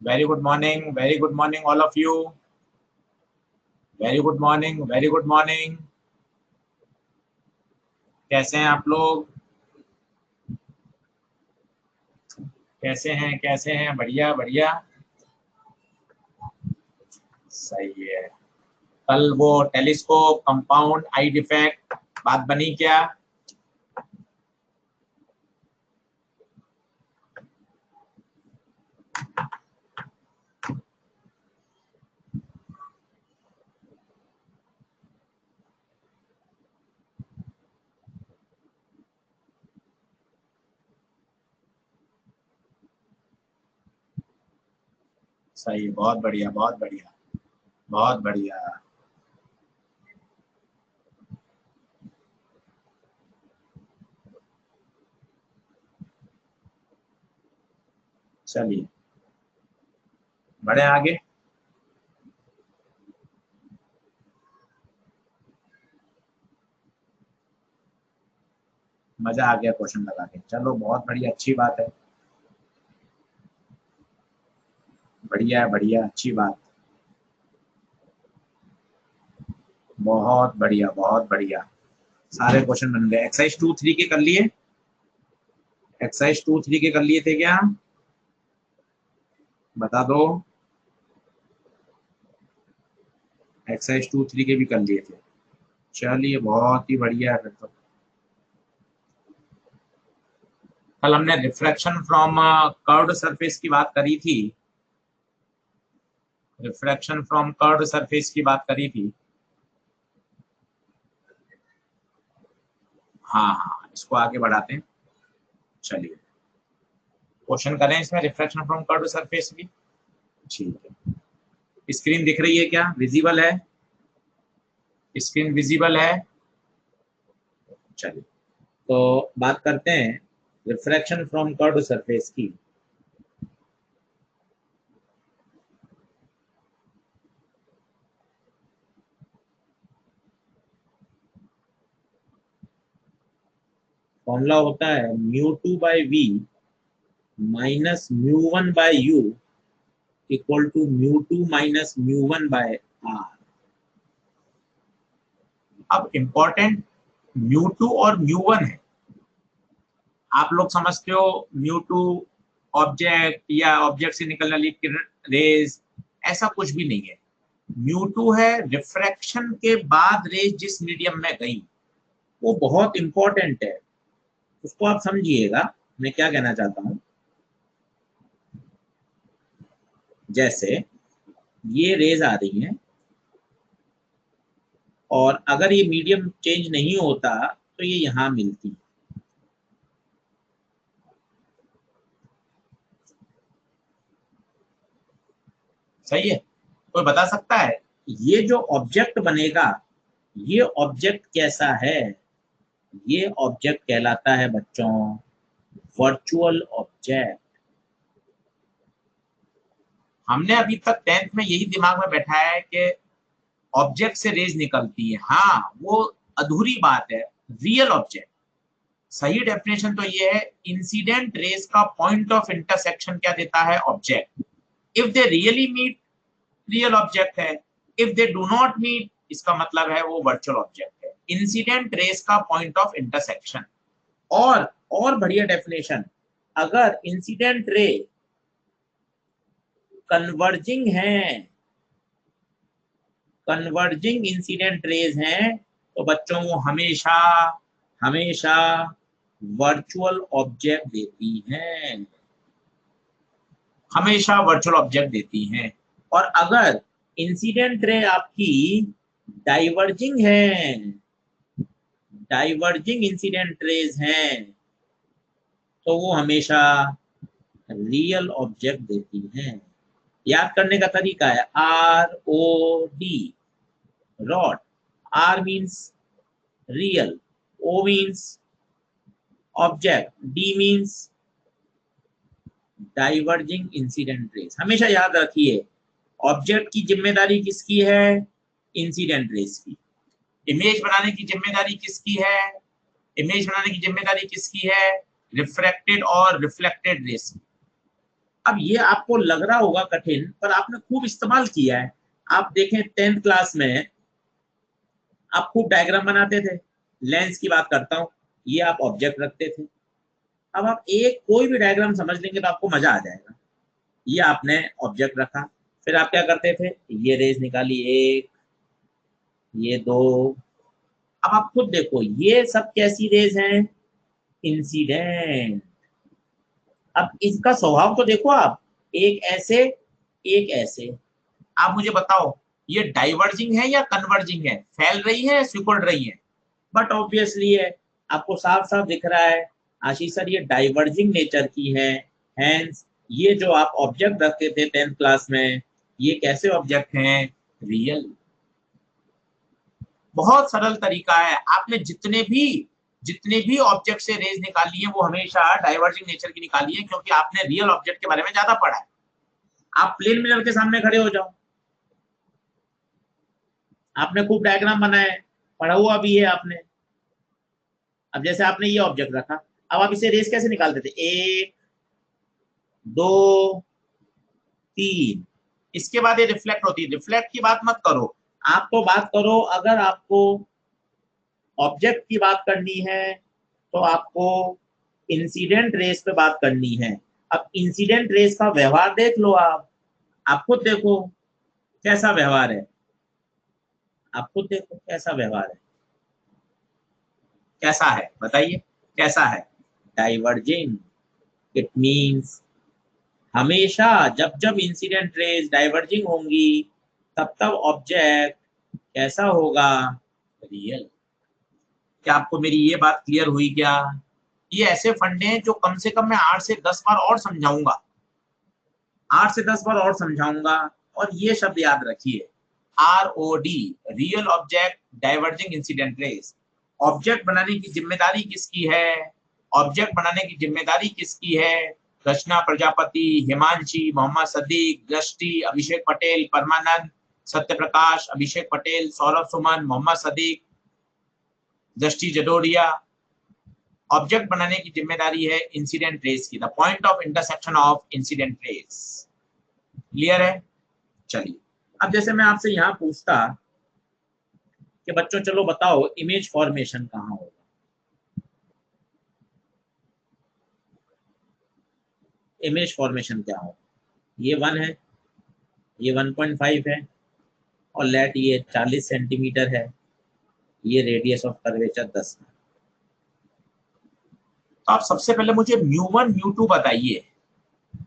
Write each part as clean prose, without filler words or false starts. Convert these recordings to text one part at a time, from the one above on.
Very good morning. Very good morning, all of you. Very good morning. Very good morning. कैसे हैं आप लोग? कैसे हैं? बढ़िया बढ़िया। सही है। कल वो टेलीस्कोप, कंपाउंड आई डिफेक्ट बात बनी क्या? सही, बहुत बढ़िया, बहुत बढ़िया, बहुत बढ़िया। चलिए बढ़े आगे। मजा आ गया क्वेश्चन लगा के। चलो बहुत बढ़िया, अच्छी बात है। बढ़िया बढ़िया, अच्छी बात। बहुत बढ़िया, बहुत बढ़िया। सारे क्वेश्चन बन गए। एक्सरसाइज 2-3 के कर लिए? एक्सरसाइज 2-3 के कर लिए थे क्या? बता दो। एक्सरसाइज 2-3 के भी कर लिए थे। चलिए बहुत ही बढ़िया है फिर तो। कल हमने रिफ्रैक्शन फ्रॉम कर्व्ड सरफेस की बात करी थी। रिफ्रैक्शन फ्रॉम कर्व्ड सरफेस की बात करी थी। हाँ हाँ, इसको आगे बढ़ाते हैं। चलिए क्वेश्चन करें इसमें, रिफ्रैक्शन फ्रॉम कर्व्ड सरफेस की। ठीक है। स्क्रीन दिख रही है क्या? विजिबल है? स्क्रीन विजिबल है? चलिए तो बात करते हैं रिफ्रैक्शन फ्रॉम कर्व्ड सरफेस की। फॉर्मूला होता है μ2/v minus μ1/u equal to μ2 minus μ1/r। अब इंपॉर्टेंट μ2 और μ1 है। आप लोग समझते हो μ2 ऑब्जेक्ट या ऑब्जेक्ट से निकलने वाली रेज, ऐसा कुछ भी नहीं है। μ2 है रिफ्रैक्शन के बाद रेज जिस मीडियम में गई, वो बहुत इंपॉर्टेंट है। उसको आप समझिएगा मैं क्या कहना चाहता हूं। जैसे ये रेज आ रही हैं और अगर ये मीडियम चेंज नहीं होता तो ये यहां मिलती। सही है? कोई बता सकता है ये जो ऑब्जेक्ट बनेगा, ये ऑब्जेक्ट कैसा है? ये ऑब्जेक्ट कहलाता है बच्चों वर्चुअल ऑब्जेक्ट। हमने अभी तक 10th में यही दिमाग में बैठा है कि ऑब्जेक्ट से रेज निकलती है। हाँ, वो अधूरी बात है। रियल ऑब्जेक्ट, सही डेफिनेशन तो ये है, इंसिडेंट रेज का पॉइंट ऑफ इंटरसेक्शन क्या देता है? Object. If they really meet, real object है। If they do not meet, इसका मतलब है वो वर्चुअल ऑब्जेक्ट है। इंसिडेंट रेज का पॉइंट ऑफ इंटरसेक्शन। और बढ़िया डेफिनेशन, अगर इंसिडेंट रे कन्वर्जिंग है, कन्वर्जिंग इंसिडेंट रेज हैं, तो बच्चों वो हमेशा हमेशा वर्चुअल ऑब्जेक्ट देती हैं। हमेशा वर्चुअल ऑब्जेक्ट देती हैं। और अगर इंसिडेंट रे आपकी डाइवर्जिंग है, डाइवर्जिंग इंसिडेंट रेज हैं, तो वो हमेशा रियल ऑब्जेक्ट देती हैं। याद करने का तरीका है ROD, rod. R means real, O means object, D means diverging incident raise. हमेशा याद रखिए ऑब्जेक्ट की जिम्मेदारी किसकी है? इंसिडेंट रेज की। इमेज बनाने की जिम्मेदारी किसकी है? इमेज बनाने की जिम्मेदारी किसकी है? रिफ्रैक्टेड और रिफ्लेक्टेड रेज की। अब ये आपको लग रहा होगा कठिन, पर आपने खूब इस्तेमाल किया है। आप देखें 10th क्लास में आप खूब डायग्राम बनाते थे। लेंस की बात करता हूं, ये आप ऑब्जेक्ट रखते थे। अब आप एक कोई भी डायग्राम समझ लेंगे तो आपको मजा आ जाएगा। ये आपने ऑब्जेक्ट रखा, फिर आप क्या करते थे, ये रेज निकाली, एक, ये दो। अब आप खुद देखो ये सब कैसी रेज हैं, इंसिडेंट। अब इसका स्वभाव तो देखो आप, एक ऐसे एक ऐसे। आप मुझे बताओ ये डाइवर्जिंग है या कन्वर्जिंग है, फैल रही है या सिकुड़ रही है? बट ऑब्वियसली है, आपको साफ साफ दिख रहा है आशीष सर ये डाइवर्जिंग नेचर की है। हैंस ये जो आप ऑब्जेक्ट रखते थे 10th क्लास में, ये कैसे ऑब्जेक्ट हैं, रियल। बहुत सरल तरीका है। आपने जितने भी ऑब्जेक्ट से रेज निकाली है वो हमेशा डाइवर्जिंग नेचर की निकाली है, क्योंकि आपने रियल ऑब्जेक्ट के बारे में ज्यादा पढ़ा है। आप प्लेन मिरर के सामने खड़े हो जाओ, आपने खूब डायग्राम बनाए, पढ़ा हुआ भी है आपने। अब जैसे आपने ये ऑब्जेक्ट रखा, अब आप इसे रेस कैसे निकालते थे, एक, दो, तीन, इसके बाद ये रिफ्लेक्ट होती है। रिफ्लेक्ट की बात मत करो, आप तो बात करो, अगर आपको ऑब्जेक्ट की बात करनी है तो आपको इंसिडेंट रेस पे बात करनी है। अब इंसिडेंट रेस का व्यवहार देख लो, आप खुद देखो कैसा व्यवहार है, आप खुद देखो कैसा व्यवहार है, कैसा है बताइए, कैसा है, डाइवर्जिंग। इट मींस हमेशा जब जब इंसिडेंट रेज डाइवर्जिंग होंगी तब तब ऑब्जेक्ट कैसा होगा, रियल। क्या आपको मेरी ये बात क्लियर हुई क्या? ये ऐसे फंडे हैं जो कम से कम मैं 8 से 10 बार और समझाऊंगा, 8 से 10 बार और समझाऊंगा। और ये शब्द याद रखिए, ROD, real object diverging incident rays. Object बनाने की जिम्मेदारी किसकी है, ऑब्जेक्ट बनाने की जिम्मेदारी किसकी है? रचना प्रजापति, हिमांशी, मोहम्मद सदीक, दृष्टि, अभिषेक पटेल, परमानंद, सत्य प्रकाश, अभिषेक पटेल, सौरभ सुमन, मोहम्मद सदीक, दृष्टि जडोरिया। ऑब्जेक्ट बनाने की जिम्मेदारी है इंसिडेंट रेस की, the point of intersection of incident rays. Clear है? चलिए, अब जैसे मैं आपसे यहां पूछता कि बच्चों चलो बताओ इमेज फॉर्मेशन कहाँ होगा, इमेज फॉर्मेशन क्या होगा? ये 1 है, ये 1.5 है, और लेट ये 40 सेंटीमीटर है, ये रेडियस ऑफ कर्वेचर 10 है। तो आप सबसे पहले मुझे μ1 μ2 बताइए।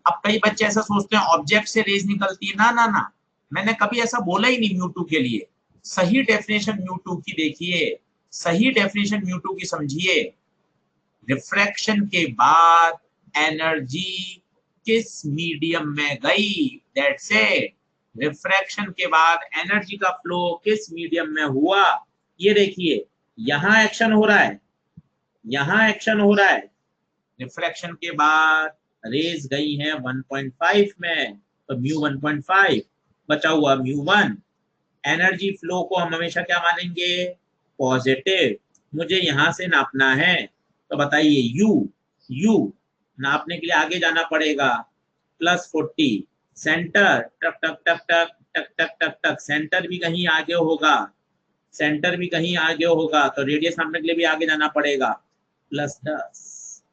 अब कई बच्चे ऐसा सोचते हैं ऑब्जेक्ट से रेज निकलती है, ना ना ना, मैंने कभी ऐसा बोला ही नहीं μ2 के लिए। सही डेफिनेशन μ2 की देखिए, सही डेफिनेशन μ2 की समझिए। रिफ्रैक्शन के बाद एनर्जी किस मीडियम में गई, दैट्स इट। रिफ्रैक्शन के बाद एनर्जी का फ्लो किस मीडियम में हुआ, ये देखिए यहां एक्शन हो रहा है, यहां एक्शन हो रहा है। रिफ्रैक्शन के बाद रेज गई है 1.5 में, तो म्यू 1.5 बचा हुआ μ1। एनर्जी फ्लो को हम हमेशा क्या मानेंगे, पॉजिटिव। मुझे यहां से नापना है, तो बताइए यू नापने के लिए आगे जाना पड़ेगा, +40। सेंटर टक टक टक टक टक टक टक टक, सेंटर भी कहीं आगे होगा, सेंटर भी कहीं आगे होगा, तो रेडियस नापने के लिए भी आगे जाना पड़ेगा, +10।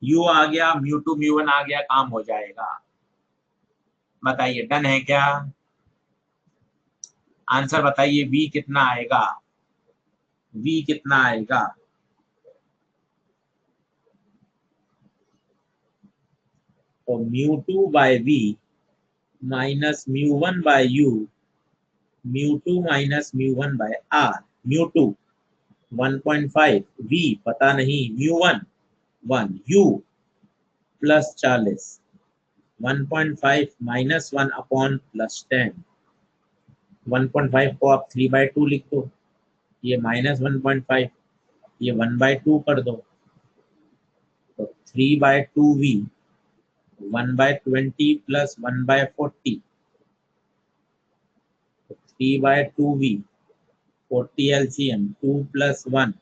यू आ गया, μ2 μ1 आ गया, काम हो जाएगा। बताइए डन है क्या? आंसर बताइए, v कितना आएगा, v कितना आएगा? तो μ2 by v minus μ1 by u, μ2 minus μ1 by r। μ2 1.5, v पता नहीं, μ1 1, u +40, 1.5 माइनस 1 अपॉन +10। 1.5 को आप 3/2 लिख दो, ये -1.5, ये 1/2 कर दो, तो 3/2v 1/20 + 1/40, 3/2v 40 LCM 2 + 1,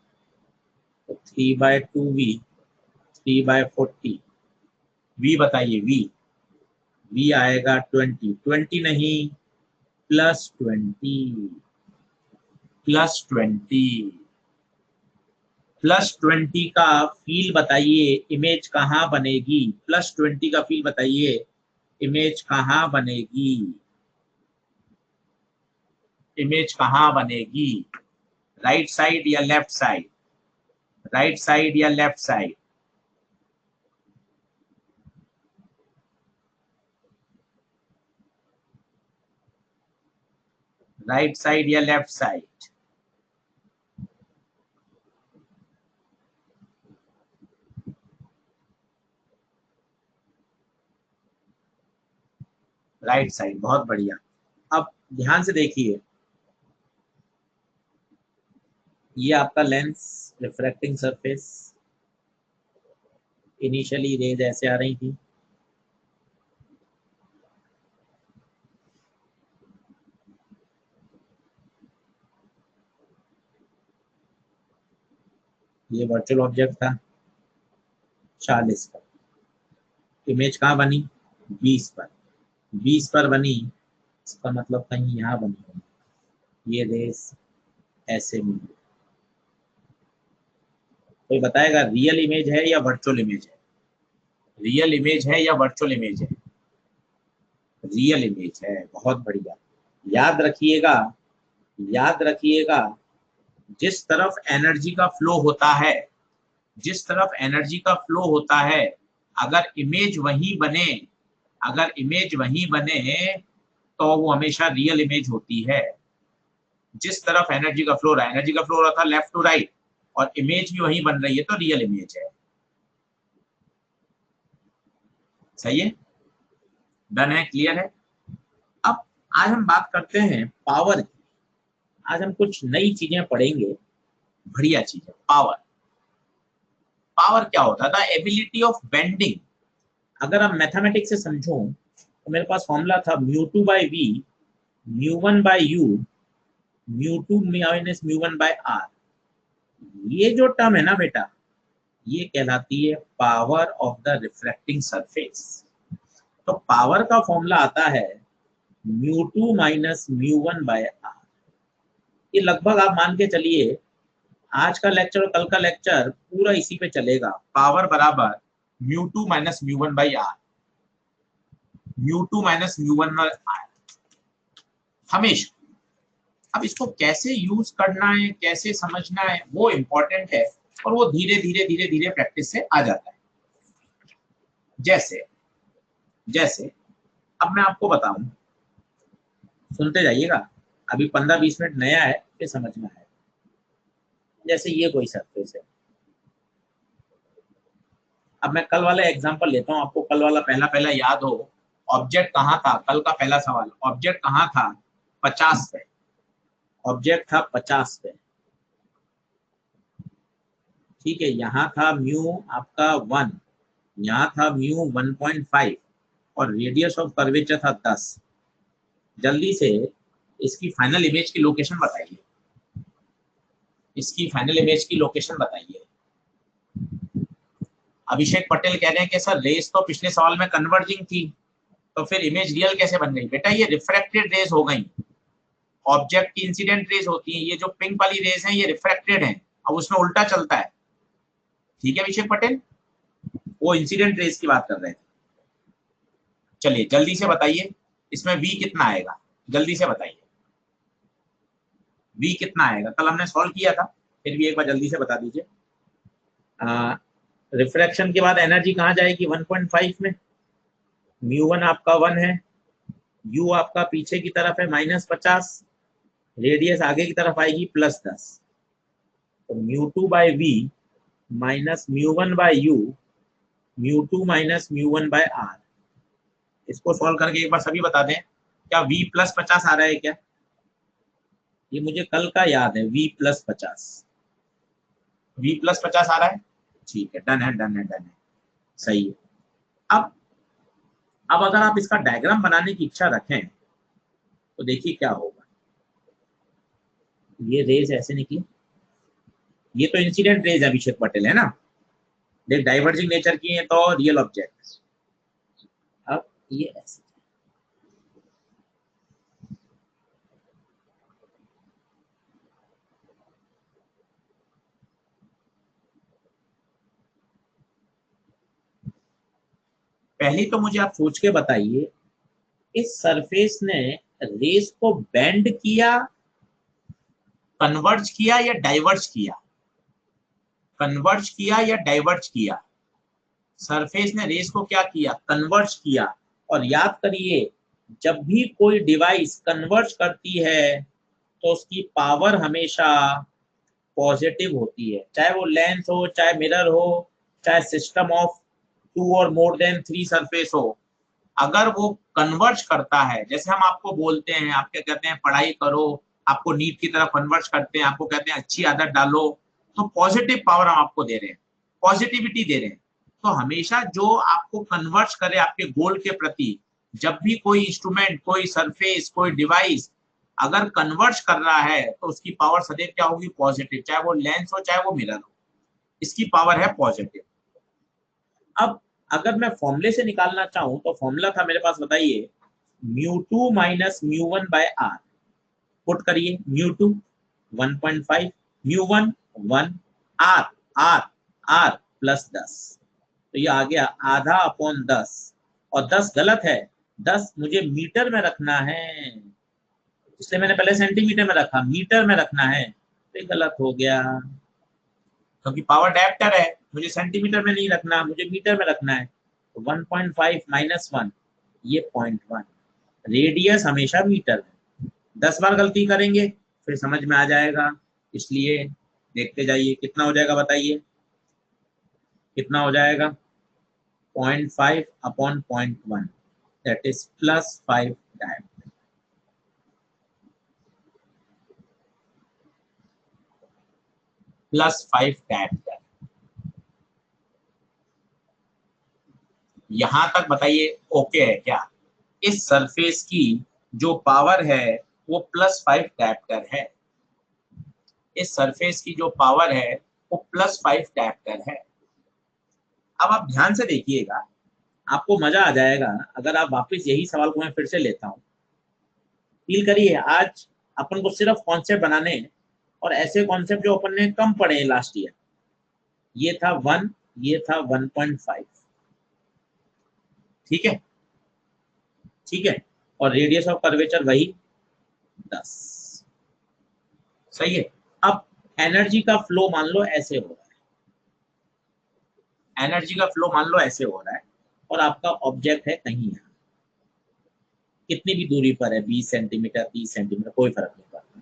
तो 3/2v 3/40, वी बताइए, वी आएगा 20, 20 नहीं, +20, +20, +20 का फील बताइए, इमेज कहाँ बनेगी? +20 का फील बताइए, इमेज कहाँ बनेगी? इमेज कहाँ बनेगी? राइट साइड या लेफ्ट साइड? राइट साइड या लेफ्ट साइड? राइट साइड या लेफ्ट साइड? राइट साइड, बहुत बढ़िया। अब ध्यान से देखिए, ये आपका lens, refracting surface, initially rays ऐसे आ रही थी, ये वर्चुअल ऑब्जेक्ट था 40 पर, इमेज कहाँ बनी? 20 पर, 20 पर बनी, इसका मतलब कहीं यहाँ बनी होगी, ये रेस ऐसे मिली। कोई बताएगा रियल इमेज है या वर्चुअल इमेज है? रियल इमेज है या वर्चुअल इमेज है? रियल इमेज है, बहुत बढ़िया। याद रखिएगा, याद रखिएगा, जिस तरफ एनर्जी का फ्लो होता है, जिस तरफ एनर्जी का फ्लो होता है, अगर इमेज वहीं बने, अगर इमेज वहीं बने तो वो हमेशा रियल इमेज होती है। जिस तरफ एनर्जी का फ्लो रहा है, एनर्जी का फ्लो हो रहा था लेफ्ट टू राइट, और इमेज भी वहीं बन रही है, तो रियल इमेज है। सही है, डन है, क्लियर है। अब आज हम बात करते हैं पावर की। आज हम कुछ नई चीजें पढ़ेंगे, बढ़िया चीजें। पावर, पावर क्या होता था? Ability of bending. अगर आप मैथमेटिक्स से समझो तो मेरे पास फॉर्मूला था μ2/v, μ1/u, μ2 माइनस μ1/r। ये जो टर्म है ना बेटा, ये कहलाती है power of the reflecting surface. तो पावर का फॉर्मूला आता है μ2 माइनस μ1/r। ये लगभग आप मान के चलिए आज का लेक्चर और कल का लेक्चर पूरा इसी पे चलेगा। पावर बराबर μ2 माइनस μ1/r, μ2 माइनस μ1/r, हमेशा। अब इसको कैसे यूज करना है, कैसे समझना है, वो इंपॉर्टेंट है, और वो धीरे धीरे धीरे धीरे प्रैक्टिस से आ जाता है। जैसे जैसे अब मैं आपको बताऊं, सुनते जाइएगा, अभी 15-20 मिनट नया है, फिर समझना है। जैसे ये कोई सरफेस है, अब मैं कल वाला एग्जांपल लेता हूं, आपको कल वाला पहला पहला याद हो। ऑब्जेक्ट कहाँ था? कल का पहला सवाल, ऑब्जेक्ट कहाँ था? 50 पे, ऑब्जेक्ट था 50 पे, ठीक है। यहाँ था म्यू आपका 1, यहाँ था म्यू 1.5, और रेडियस ऑफ कर्वेचर था 10। जल्दी से इसकी फाइनल इमेज की लोकेशन बताइए, इसकी फाइनल इमेज की लोकेशन बताइए। अभिषेक पटेल कह रहे हैं कि सर रेस तो पिछले सवाल में कन्वर्जिंग थी, तो फिर इमेज रियल कैसे बन गई? बेटा ये रिफ्रैक्टेड रेज हो गई, ऑब्जेक्ट की इंसिडेंट रेज होती है, ये जो पिंक वाली रेज है ये रिफ्रैक्टेड है, अब उसमें उल्टा चलता है। ठीक है अभिषेक पटेल, वो इंसिडेंट रेज की बात कर रहे थे। चलिए जल्दी से बताइए, इसमें v कितना आएगा? जल्दी से बताइए, v कितना आएगा? कल हमने सॉल्व किया था, फिर भी एक बार जल्दी से बता दीजिए। रिफ्रैक्शन के बाद एनर्जी कहाँ जाएगी? 1.5 में। μ1 आपका 1 है, u आपका पीछे की तरफ है -50, रेडियस आगे की तरफ आएगी +10, तो μ2/v minus μ1/u, μ2 minus μ1/r। इसको सॉल्व करके एक बार सभी बता दें, क्या v + 50 आ रहा है क्या? ये मुझे कल का याद है, v + 50, v + 50 आ रहा है। ठीक है, डन है, डन है, डन है, सही है। अब अगर आप इसका डायग्राम बनाने की इच्छा रखें तो देखिए क्या होगा। ये रेज ऐसे निकली, ये तो इंसिडेंट रेज अभिषेक पटेल है ना, देख डाइवर्जिंग नेचर की है तो रियल ऑब्जेक्ट। ये ऐसे पहले तो मुझे आप सोच के बताइए, इस सरफेस ने रेस को बेंड किया, कन्वर्ज किया या डाइवर्ज किया? कन्वर्ज किया या डाइवर्ज किया? सरफेस ने रेस को क्या किया? कन्वर्ज किया। और याद करिए, जब भी कोई डिवाइस कन्वर्ज करती है तो उसकी पावर हमेशा पॉजिटिव होती है, चाहे वो लेंस हो, चाहे मिरर हो, चाहे सिस्टम ऑफ 2 और मोर देन 3 सरफेस हो। अगर वो कन्वर्ज करता है, जैसे हम आपको बोलते हैं, आप क्या कहते हैं, पढ़ाई करो, आपको नीट की तरफ कन्वर्ज करते हैं, आपको कहते हैं अच्छी आदत डालो, तो पॉजिटिव पावर हम आपको दे रहे हैं, पॉजिटिविटी दे रहे हैं। तो हमेशा जो आपको कन्वर्ज करे आपके गोल के प्रति, जब भी कोई इंस्ट्रूमेंट, कोई सरफेस, कोई डिवाइस अगर कन्वर्ज कर रहा है तो उसकी पावर सदैव क्या होगी? पॉजिटिव, चाहे वो लेंस हो, चाहे वो मिरर हो, इसकी पावर है पॉजिटिव। अब अगर मैं फॉर्मूले से निकालना चाहूं तो फॉर्मूला था मेरे पास, बताइए, μ2 माइनस μ1 बाय आर। पुट करिए, μ2 1.5, μ1 1, आर आर आर प्लस 10, तो ये आ गया आधा अपॉन 10। और 10 गलत है, 10 मुझे मीटर में रखना है, इसलिए मैंने पहले सेंटीमीटर में रखा, मीटर में रखना है, तो ये गलत हो गया, क्योंकि पावर डायरेक्टर है, मुझे सेंटीमीटर में नहीं रखना, मुझे मीटर में रखना है। तो 1.5 माइनस 1, ये 0.1। रेडियस हमेशा मीटर है। 10 बार गलती करेंगे फिर समझ में आ जाएगा, इसलिए देखते जाइए कितना हो जाएगा, बताइए कितना हो जाएगा? 0.5 upon 0.1, that is +5 diameter. +5 diameter. यहां तक बताइए ओके है क्या? इस सरफेस की जो पावर है वो +5 डायमीटर है, इस सरफेस की जो पावर है वो +5 डायमीटर है। अब आप ध्यान से देखिएगा, आपको मजा आ जाएगा अगर आप वापस यही सवाल को मैं फिर से लेता हूं। फील करिए, आज अपन को सिर्फ कॉन्सेप्ट बनाने हैं, और ऐसे कॉन्सेप्ट जो अपन ने कम पढ़े हैं लास्ट ईयर। ये था 1, ये था 1.5, ठीक है, ठीक है, और रेडियस ऑफ कर्वेचर वही 10, सही है। अब एनर्जी का फ्लो मान लो ऐसे हो रहा है, एनर्जी का फ्लो मान लो ऐसे हो रहा है, और आपका ऑब्जेक्ट है कहीं यहाँ, कितनी भी दूरी पर है, 20 सेंटीमीटर, 30 सेंटीमीटर, कोई फर्क नहीं पड़ता।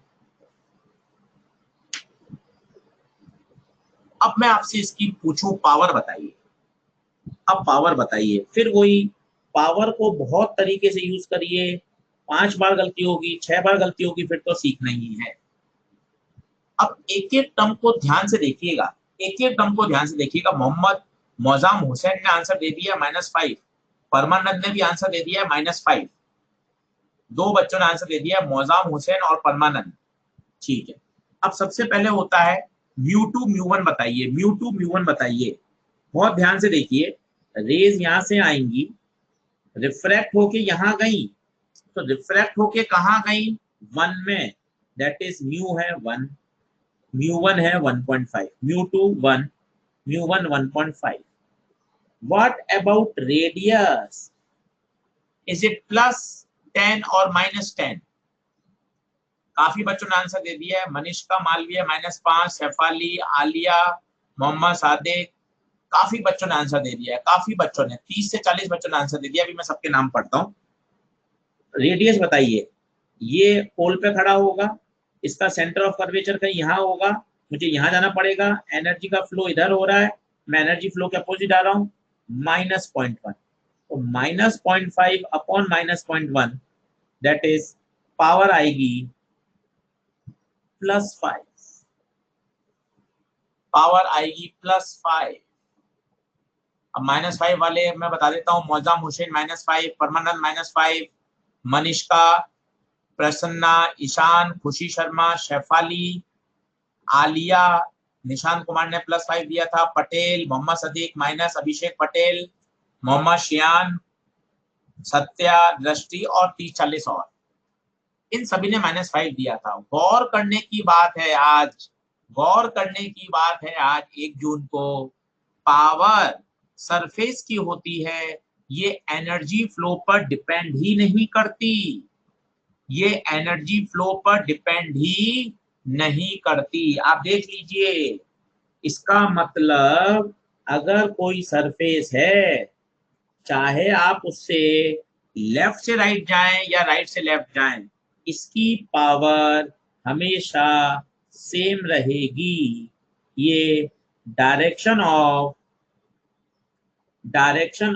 अब मैं आपसे इसकी पूछूं पावर बताइए, अब पावर बताइए, फिर वही पावर को बहुत तरीके से यूज करिए, 5 बार गलती होगी, 6 बार गलती होगी, फिर तो सीखना ही है। अब एक एक टर्म को ध्यान से देखिएगा, एक एक टर्म को ध्यान से देखिएगा। मोहम्मद मौजाम हुसैन ने आंसर दे दिया -5, परमानंद ने भी आंसर दे दिया -5, 2 बच्चों ने आंसर दे दिया, मौजाम हुसैन और परमानंद, ठीक है। अब सबसे पहले होता है μ2 μ1 बताइए, μ2 μ1 बताइए। बहुत ध्यान से देखिए, रेज यहां से आएंगी, रिफ्रैक्ट होके यहां गई, तो रिफ्रैक्ट होके कहां गई? 1 में, दैट इज म्यू है 1, μ1 है 1.5, μ2 1, μ1 1.5। What about radius? Is it +10 और -10? काफी बच्चों ने आंसर दे दिया है, मनीषका मालवीय -5, शेफाली, आलिया, मोहम्मद सादिक, काफी बच्चों ने आंसर दे दिया है, काफी बच्चों ने, 30 से 40 बच्चों ने आंसर दे दिया। अभी मैं सबके नाम पढ़ता हूँ। रेडियस बताइए, ये पोल पे खड़ा होगा, इसका सेंटर ऑफ कर्वेचर कहीं यहाँ होगा, मुझे यहाँ जाना पड़ेगा, एनर्जी का फ्लो इधर हो रहा है, मैं एनर्जी फ्लो के अपोजिट आ रहा हूँ, -0.1, तो -0.5 अपॉन -0.1, दैट इज पावर आएगी +5, पावर आएगी +5। अब -5 वाले मैं बता देता हूँ, मौजाम हुसैन -5, परमानंद -5, मनीषका, प्रसन्ना, ईशान, खुशी शर्मा, शेफाली, आलिया, निशांत कुमार ने +5 दिया था, पटेल, मोहम्मद सदीक माइनस, अभिषेक पटेल, मोहम्मद शियान, सत्या, दृष्टि और 30-40 और, इन सभी ने -5 दिया था। गौर करने की बात है आज, गौर करने की बात है आज 1 जून को, पावर सरफेस की होती है, ये एनर्जी फ्लो पर डिपेंड ही नहीं करती, ये एनर्जी फ्लो पर डिपेंड ही नहीं करती। आप देख लीजिए, इसका मतलब अगर कोई सरफेस है, चाहे आप उससे लेफ्ट से राइट जाएं या राइट से लेफ्ट जाएं, इसकी पावर हमेशा सेम रहेगी। ये डायरेक्शन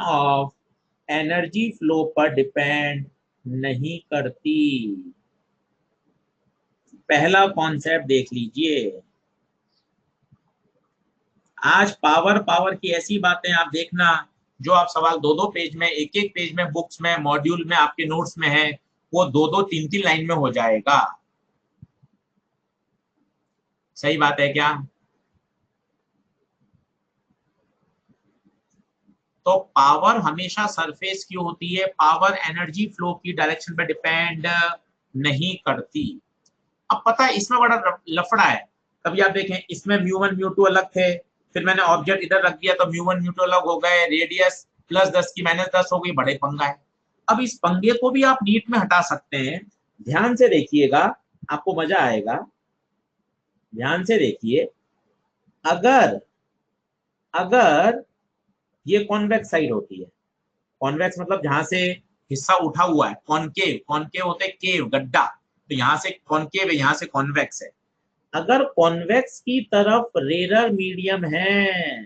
ऑफ एनर्जी फ्लो पर डिपेंड नहीं करती। पहला कॉन्सेप्ट देख लीजिए। आज पावर पावर की ऐसी बातें आप देखना, जो आप सवाल 2-2 पेज में, एक एक पेज में, बुक्स में, मॉड्यूल में, आपके नोट्स में है, वो 2-2 3-3 लाइन में हो जाएगा। सही बात है क्या? तो पावर हमेशा सरफेस की होती है, पावर एनर्जी फ्लो की डायरेक्शन पे डिपेंड नहीं करती। अब पता है इसमें बड़ा लफड़ा है। कभी आप देखें, इसमें μ1 μ2 अलग थे, फिर मैंने ऑब्जेक्ट इधर रख दिया तो μ1 μ2 अलग हो गए, रेडियस +10 की -10 हो गई, बड़े पंगा है। अब इस पंगे को भी आप नीट में हटा सकते हैं। ध्यान से देखिएगा, आपको मजा आएगा। ध्यान से देखिए, अगर अगर ये कॉन्वेक्स साइड होती है, कॉन्वेक्स मतलब जहां से हिस्सा उठा हुआ है, कॉनकेव, कॉनकेव होते केव, गड्ढा, तो यहाँ से कॉनकेव है, यहाँ से कॉन्वेक्स है। अगर कॉन्वेक्स की तरफ रेरर मीडियम है,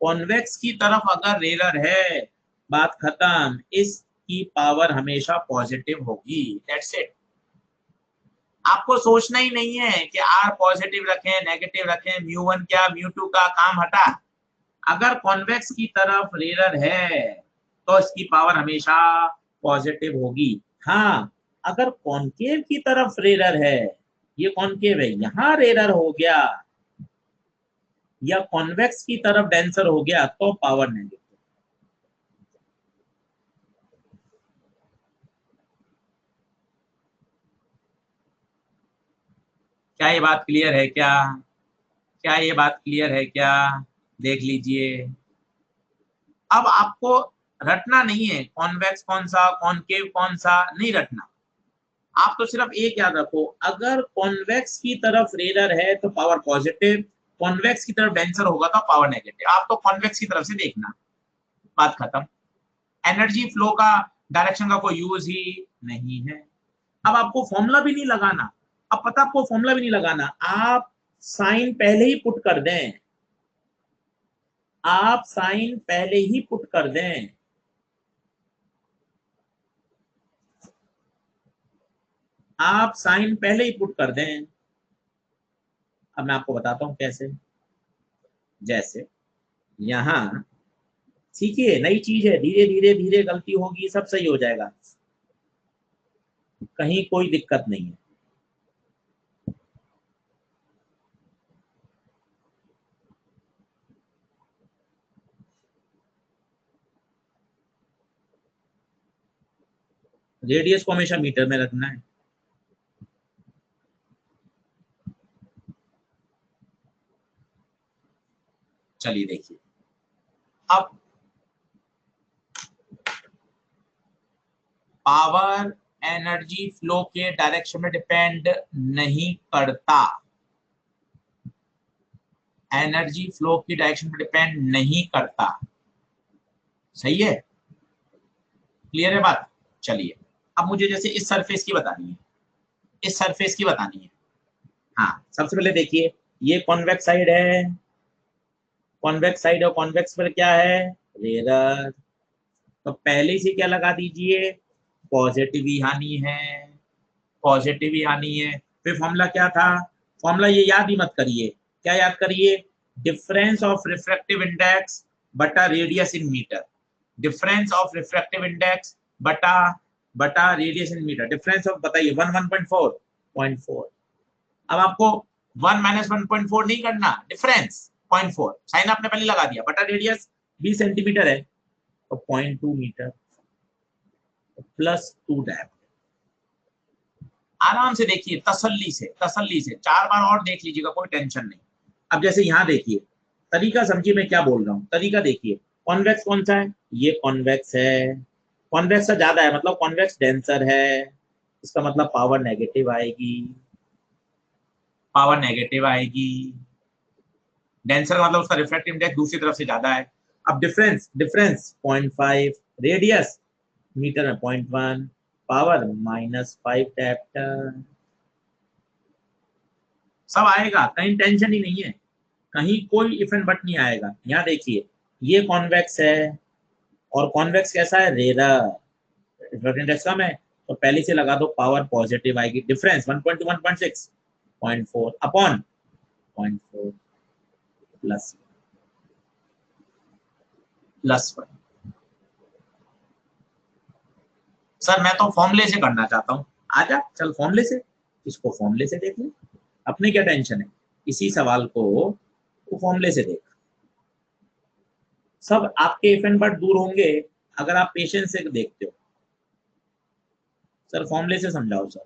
कॉन्वेक्स की तरफ अगर रेरर है, बात खत्म, इसकी पावर हमेशा पॉजिटिव होगी। That's it. आपको सोचना ही नहीं है कि आर पॉजिटिव रखें, नेगेटिव रखें, μ1 क्या μ2 का, काम हटा। अगर कॉन्वेक्स की तरफ रेरर है तो इसकी पावर हमेशा पॉजिटिव होगी। हाँ, अगर कॉनकेव की तरफ रेरर है, ये कॉनकेव है, यहां रेरर हो गया या कॉन्वेक्स की तरफ डेंसर हो गया, तो पावर नेगेटिव। क्या ये बात क्लियर है क्या? क्या ये बात क्लियर है क्या? देख लीजिए। अब आपको रटना नहीं है कॉन्वेक्स कौन सा, कॉनकेव कौन सा, नहीं रटना। आप तो सिर्फ एक याद रखो, अगर कॉन्वेक्स की तरफ रेरर है तो पावर पॉजिटिव, कॉन्वेक्स की तरफ डेंसर होगा तो पावर नेगेटिव। आप तो कॉन्वेक्स की तरफ से देखना, बात खत्म। एनर्जी फ्लो का डायरेक्शन का कोई यूज ही नहीं है। अब आपको फॉर्मूला भी नहीं लगाना। अब पता, आपको फॉर्मूला भी नहीं लगाना, आप साइन पहले ही पुट कर दें, आप साइन पहले ही पुट कर दें। आप साइन पहले ही पुट कर दें। अब मैं आपको बताता हूं कैसे। जैसे यहां, सीखिए, नई चीज है, धीरे धीरे धीरे गलती होगी, सब सही हो जाएगा, कहीं कोई दिक्कत नहीं है। रेडियस को हमेशा मीटर में रखना है। चलिए देखिए, अब पावर एनर्जी फ्लो के डायरेक्शन में डिपेंड नहीं करता, एनर्जी फ्लो की डायरेक्शन पर डिपेंड नहीं करता। सही है? क्लियर है बात? चलिए, अब मुझे जैसे इस सरफेस की बतानी है, इस सरफेस की बतानी है। हाँ, सबसे पहले देखिए, ये कॉन्वेक्स साइड है, कॉन्वेक्स साइड, और कॉन्वेक्स पर क्या है, रेरर। तो पहले से क्या लगा दीजिए, पॉजिटिव ही आनी है, पॉजिटिव ही आनी है। फिर फॉर्मूला क्या था, फॉर्मूला ये याद ही मत करिए। क्या याद करिए, डिफरेंस ऑफ रिफ्रैक्टिव इंडेक्स बटा radius in metre, difference of refractive index बटा बटा radius in metre. Difference of बताइए, 1 1.4 0.4। अब आपको 1 - 1.4 नहीं करना, डिफरेंस 0.4, साइन आपने पहले लगा दिया, बटा रेडियस 20 सेंटीमीटर है तो 0.2 मीटर। +2 डायोप्टर। आराम से देखिए, तसल्ली से 4 बार और देख लीजिएगा, कोई टेंशन नहीं। अब जैसे यहाँ देखिए, तरीका समझिए मैं क्या बोल रहा हूँ, तरीका देखिए। कॉन्वेक्स कौन सा है? ये कॉन्वेक्स है, कॉन्वेक्स से ज्यादा है मतलब कॉन्वेक्स डेंसर है, इसका मतलब पावर नेगेटिव आएगी, डेंसर का मतलब उसका रिफ्रैक्टिव इंडेक्स दूसरी तरफ से ज्यादा है। अब डिफरेंस 0.5, रेडियस मीटर में 0.1, पावर -5 डायोप्टर। सब आएगा, कहीं टेंशन ही नहीं है, कहीं कोई इफ एंड बट नहीं आएगा। यहाँ देखिए, ये कॉन्वेक्स है और कॉन्वेक्स कैसा है? रेयर, रिफ्रैक्टिव इंडेक्स कम है, तो पहले से लगा दो पावर पॉजिटिव आएगी। Difference 1.2 1.6, 0.4 upon 0.4 plus 1। सर मैं तो फॉर्मूले से करना चाहता हूँ। आजा चल फॉर्मूले से, इसको फॉर्मूले से देख ले, अपने क्या टेंशन है, इसी सवाल को फॉर्मूले से देख। सब आपके इफ एंड बट दूर होंगे अगर आप पेशेंस से देखते हो। सर फॉर्मूले से समझाओ सर।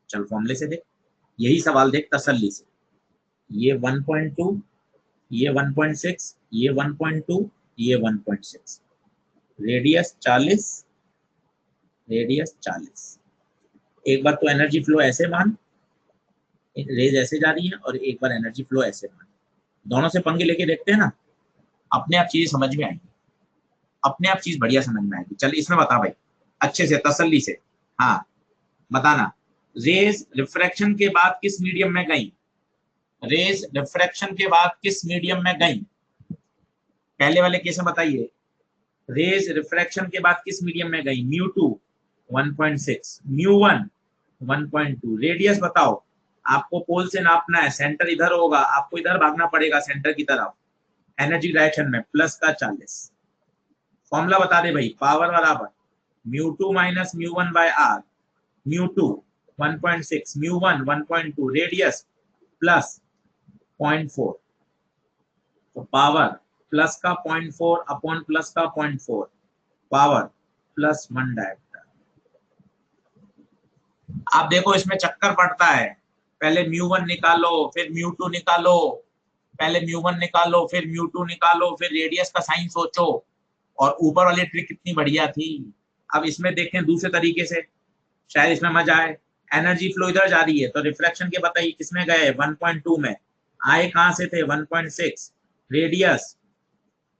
चल फॉर्मूले से देख, यही सवाल देख तसल्ली से। ये 1.2, ये 1.6, ये 1.2, ये 1.6, रेडियस 40, रेडियस 40। एक बार तो एनर्जी फ्लो ऐसे मान, रेज ऐसे जा रही है, और एक बार एनर्जी फ्लो ऐसे मान, दोनों से पंगे लेके देखते हैं ना, अपने आप चीज समझ में आएगी, अपने आप चीज बढ़िया समझ में आएगी। चल इसमें बता भाई, अच्छे से तसल्ली से, हाँ बताना। रेज रिफ्रैक्शन के बाद किस मीडियम में गई? रेज रिफ्रैक्शन के बाद किस मीडियम में गई? पहले वाले केस में बताइए, रेज रिफ्रैक्शन के बाद किस मीडियम में गई? μ2 1.6, μ1 1.2, रेडियस बताओ। आपको पोल से नापना है, सेंटर इधर होगा, आपको इधर भागना पड़ेगा सेंटर की तरफ, एनर्जी डायरेक्शन में, प्लस का 40। फॉर्मूला बता दे भाई, पावर बराबर μ2 minus μ1 by r, μ2 1.6, μ1 1.2, radius plus 0.4, तो पावर प्लस का 0.4 अपॉन प्लस का 0.4, पावर +1 डायोप्टर। आप देखो इसमें चक्कर पड़ता है, पहले μ1 निकालो फिर μ2 निकालो, पहले μ1 निकालो फिर μ2 निकालो, फिर रेडियस का साइन सोचो, और ऊपर वाली ट्रिक कितनी बढ़िया थी। अब इसमें देखें दूसरे तरीके से, शायद इसमें मजा आए। एनर्जी फ्लो इधर जा रही है, तो रिफ्लेक्शन के बताइए किसमें गए? 1.2 में। आए कहां से थे? 1.6, रेडियस,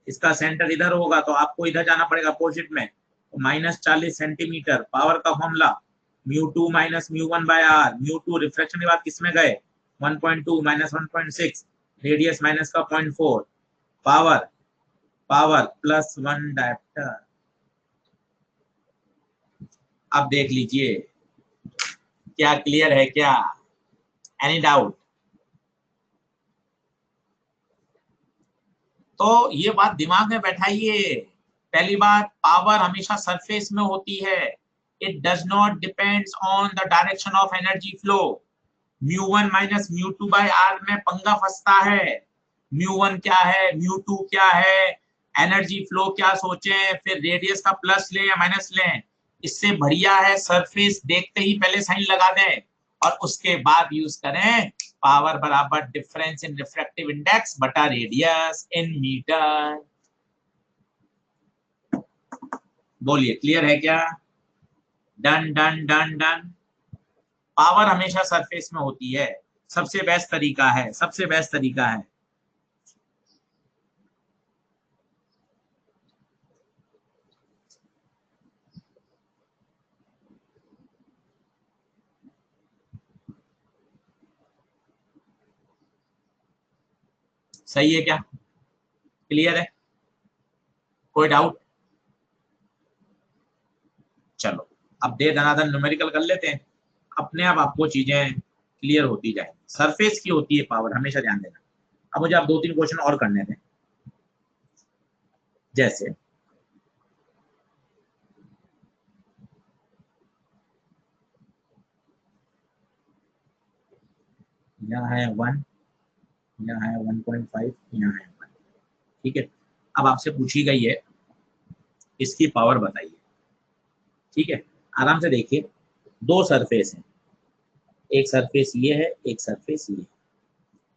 इसका सेंटर इधर होगा तो आपको इधर जाना पड़ेगा अपोजिट में, तो -40 सेंटीमीटर। पावर का formula μ2 minus μ1 by r, μ2 reflection के बाद किसमें गए? 1.2 माइनस 1.6, रेडियस माइनस का 0.4, पावर +1 डायोप्टर। अब देख लीजिए, क्या क्लियर है क्या? Any doubt? तो ये बात दिमाग में बैठाइए। पहली बात, पावर हमेशा सरफेस में होती है, it does not depends on the direction of energy flow. μ1 minus μ2 by r में पंगा फंसता है। μ1 क्या है, μ2 क्या है, एनर्जी फ्लो क्या सोचें, फिर रेडियस का प्लस लें या माइनस लें। इससे बढ़िया है सरफेस देखते ही पहले साइन लगा दें और उसके बाद यूज करें पावर बराबर डिफरेंस इन रिफ्रैक्टिव इंडेक्स बटा रेडियस इन मीटर। बोलिए क्लियर है क्या? Done done done done. Power हमेशा सरफेस में होती है, सबसे बेस्ट तरीका है, सबसे बेस्ट तरीका है। सही है क्या? क्लियर है? कोई डाउट? चलो अब दे धनाधन न्यूमेरिकल कर लेते हैं, अपने आप आपको चीजें क्लियर होती जाएंगी। सरफेस की होती है पावर, हमेशा ध्यान देना। अब मुझे आप 2-3 क्वेश्चन और करने दें। जैसे यहाँ है 1, यहाँ है 1.5, यहाँ है 1, ठीक है। अब आपसे पूछी गई है इसकी पावर बताइए, ठीक है, आराम से देखिए, दो सरफेस है, एक सरफेस ये है, एक सरफेस ये है।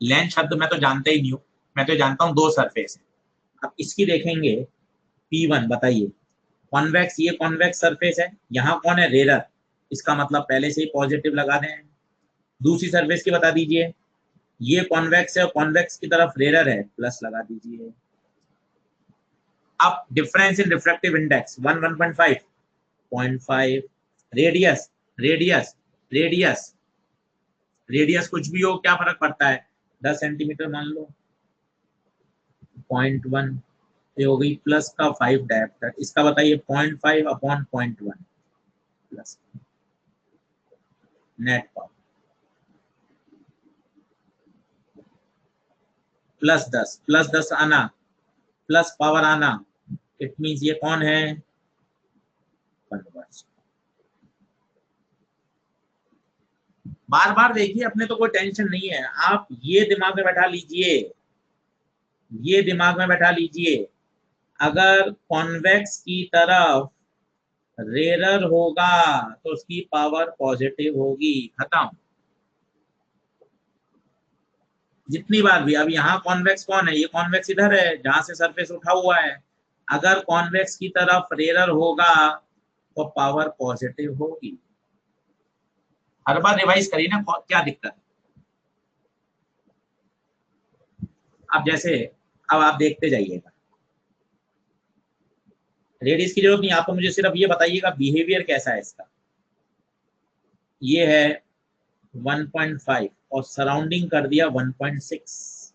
लेंथ शब्द मैं तो जानता ही नहीं हूँ, मैं तो जानता हूँ दो सरफेस है। अब इसकी देखेंगे P1, बताइए कॉन्वेक्स, ये कॉन्वेक्स सरफेस है, यहाँ कौन है, रेरर, इसका मतलब पहले से ही पॉजिटिव लगा दें। दूसरी सरफेस की बता दीजिए, ये कॉन्वेक्स है और कॉन्वेक्स की तरफ रेरर है, प्लस लगा दीजिए। अब difference in refractive index 1, 1.5, 0.5, radius, radius, radius, radius कुछ भी हो, क्या फर्क पड़ता है, 10 सेंटीमीटर मान लो, 0.1, ये हो गई प्लस का 5 डायप्टर, इसका बताइए 0.5 upon 0.1 plus net power plus 10 आना, प्लस पावर आना, इट मींस ये कौन है, कन्वर्स। बार बार देखिए, अपने तो कोई टेंशन नहीं है, आप ये दिमाग में बैठा लीजिए, ये दिमाग में बैठा लीजिए, अगर कॉन्वेक्स की तरफ रेरर होगा तो उसकी पावर पॉजिटिव होगी, खत्म। जितनी बार भी, अब यहाँ कॉन्वेक्स कौन है, ये कॉन्वेक्स इधर है जहां से सरफेस उठा हुआ है, अगर कॉन्वेक्स की तरफ रेरर होगा तो पावर पॉजिटिव होगी। हर बार रिवाइज करिए ना, क्या दिक्कत है। अब जैसे, अब आप देखते जाइएगा, रेडियस की जरूरत नहीं, आप तो मुझे सिर्फ ये बताइएगा बिहेवियर कैसा है इसका। ये है 1.5 और सराउंडिंग कर दिया 1.6।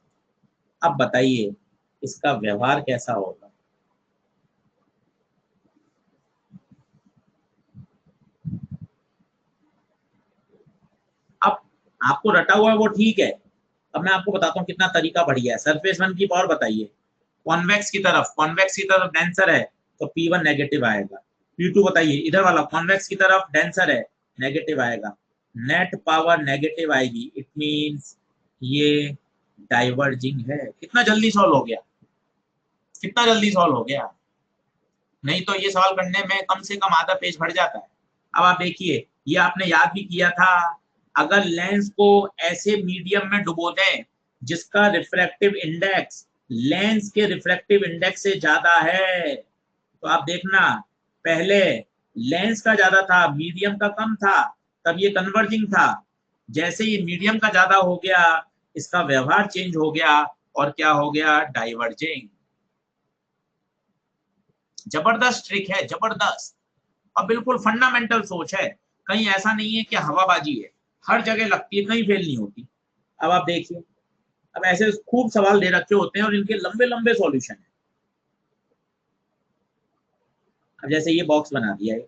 अब बताइए इसका व्यवहार कैसा होगा। अब आपको रटा हुआ है वो ठीक है, अब मैं आपको बताता हूँ कितना तरीका बढ़िया है। सरफेस 1 की पावर बताइए, कॉन्वेक्स की तरफ डेंसर है तो P1 नेगेटिव आएगा। P2 बताइए, इधर वाला कॉन्वेक्स की तरफ डेंसर है, नेगेटिव आएगा, नेट पावर नेगेटिव आएगी, इट मींस ये डाइवर्जिंग है। कितना जल्दी सॉल्व हो गया, कितना जल्दी सॉल्व हो गया, नहीं तो ये सवाल करने में कम से कम आधा पेज भर जाता है। अब आप देखिए, ये आपने याद भी किया था, अगर लेंस को ऐसे मीडियम में डुबो दें जिसका रिफ्रैक्टिव इंडेक्स लेंस के रिफ्रैक्टिव इंडेक्स से ज्यादा है, तो आप देखना, पहले लेंस का ज्यादा था, मीडियम का कम था, तब ये कन्वर्जिंग था। जैसे ये मीडियम का ज्यादा हो गया, इसका व्यवहार चेंज हो गया और क्या हो गया, डाइवर्जिंग। जबरदस्त ट्रिक है, जबरदस्त, और बिल्कुल फंडामेंटल सोच है, कहीं ऐसा नहीं है कि हवाबाजी है, हर जगह लगती है, कहीं फेल नहीं होती। अब आप देखिए, अब ऐसे खूब सवाल दे रखे होते हैं और इनके लंबे लंबे सॉल्यूशन है। अब जैसे ये बॉक्स बना दिया है,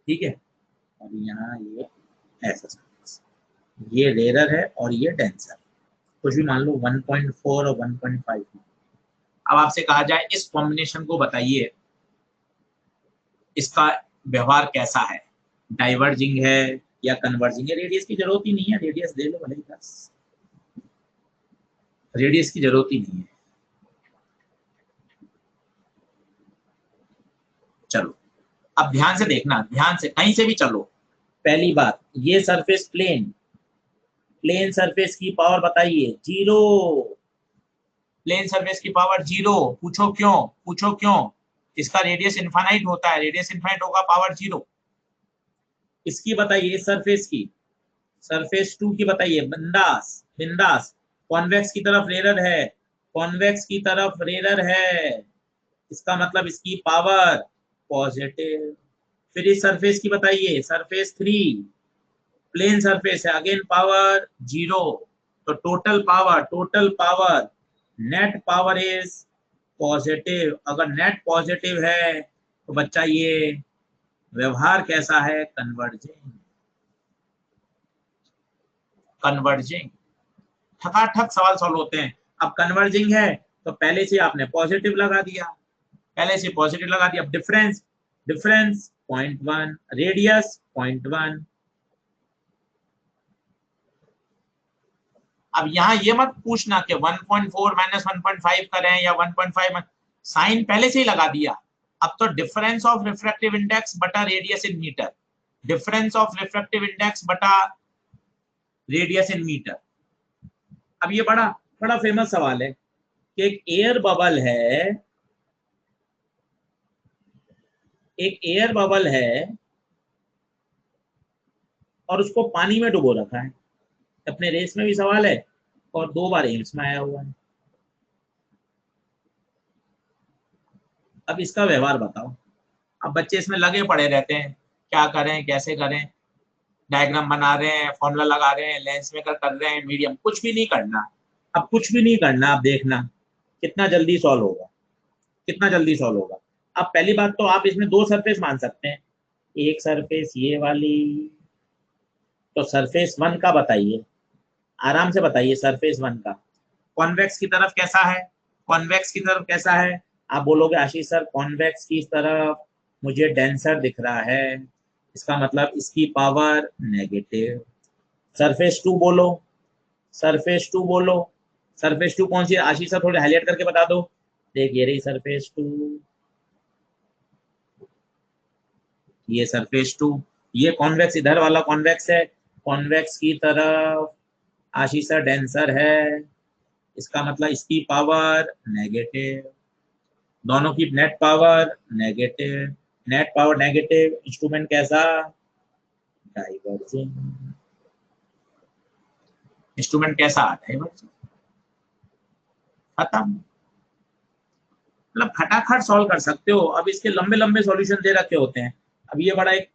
ठीक है, और यहाँ ये ऐसा, ये रेरर है और ये डेंसर, कुछ भी मान लो 1.4 और 1.5। अब आपसे कहा जाए इस कॉम्बिनेशन को बताइए, इसका व्यवहार कैसा है, डाइवर्जिंग है या कन्वर्जिंग है। रेडियस की जरूरत ही नहीं है, रेडियस दे लो भले ही, बस रेडियस की जरूरत ही नहीं है। चलो अब ध्यान से देखना, ध्यान से, कहीं से भी चलो। पहली बात, ये सरफेस प्लेन, प्लेन सरफेस की पावर बताइए 0, प्लेन सरफेस की पावर 0। पूछो क्यों, पूछो क्यों, इसका रेडियस इनफाइनाइट होता है, रेडियस इनफाइनाइट होगा, पावर 0। इसकी बताइए सरफेस की, सरफेस 2 की बताइए, बिंदास बिंदास, कॉन्वेक्स की तरफ रेरर है, कॉन्वेक्स की तरफ रेरर है, इसका मतलब इसकी पावर पॉजिटिव। फिर इस सरफेस की बताइए, सरफेस 3 प्लेन सरफेस है, अगेन पावर 0, तो total power net power is positive. अगर नेट पॉजिटिव है तो बच्चा ये व्यवहार कैसा है, कन्वर्जिंग, कन्वर्जिंग। ठकाठक सवाल सॉल्व होते हैं। अब कन्वर्जिंग है तो पहले से आपने पॉजिटिव लगा दिया, पहले से पॉजिटिव लगा दिया। अब डिफरेंस, डिफरेंस 0.1, रेडियस 0.1। अब यहाँ ये मत पूछना कि 1.4 माइनस 1.5 करें या 1.5, साइन पहले से ही लगा दिया। अब तो डिफरेंस ऑफ रिफ्रैक्टिव इंडेक्स बटा radius in metre, difference of refractive index बटा रेडियस इन मीटर। अब ये बड़ा बड़ा फेमस सवाल है कि एक एयर बबल है, एक एयर बबल है और उसको पानी में डुबो रखा है। अपने रेस में भी सवाल है और 2 बार एम्स में आया हुआ है। अब इसका व्यवहार बताओ। अब बच्चे इसमें लगे पड़े रहते हैं, क्या करें कैसे करें, डायग्राम बना रहे हैं, फॉर्मूला लगा रहे हैं, लेंस मेकर कर रहे हैं, मीडियम, कुछ भी नहीं करना। अब कुछ भी नहीं करना, अब देखना कितना जल्दी सॉल्व होगा, कितना जल्दी सॉल्व होगा। अब पहली बात तो आप इसमें 2 सरफेस मान सकते हैं, एक सरफेस ये वाली, तो सरफेस 1 का बताइए, आराम से बताइए सरफेस 1 का कॉन्वेक्स की तरफ कैसा है, कॉन्वेक्स की तरफ कैसा है। आप बोलोगे आशीष सर कॉन्वेक्स की तरफ मुझे डेंसर दिख रहा है, इसका मतलब इसकी पावर नेगेटिव। सरफेस 2 बोलो, सरफेस 2 बोलो, सरफेस 2 कौन सी है आशीष सर, थोड़े हाईलाइट करके बता दो। देखिए रही सरफेस 2, ये सरफेस 2, ये कॉन्वेक्स इधर वाला कॉन्वेक्स है, कॉन्वेक्स की तरफ आशीष सर डेंसर है, इसका मतलब इसकी पावर नेगेटिव, दोनों की net power negative, net power negative, instrument कैसा, डाइवर्जिंग, इंस्ट्रूमेंट कैसा, डाइवर्जिंग। खत्म, मतलब फटाफट सॉल्व कर सकते हो। अब इसके लंबे लंबे सॉल्यूशन दे रखे होते हैं। अब ये बड़ा एक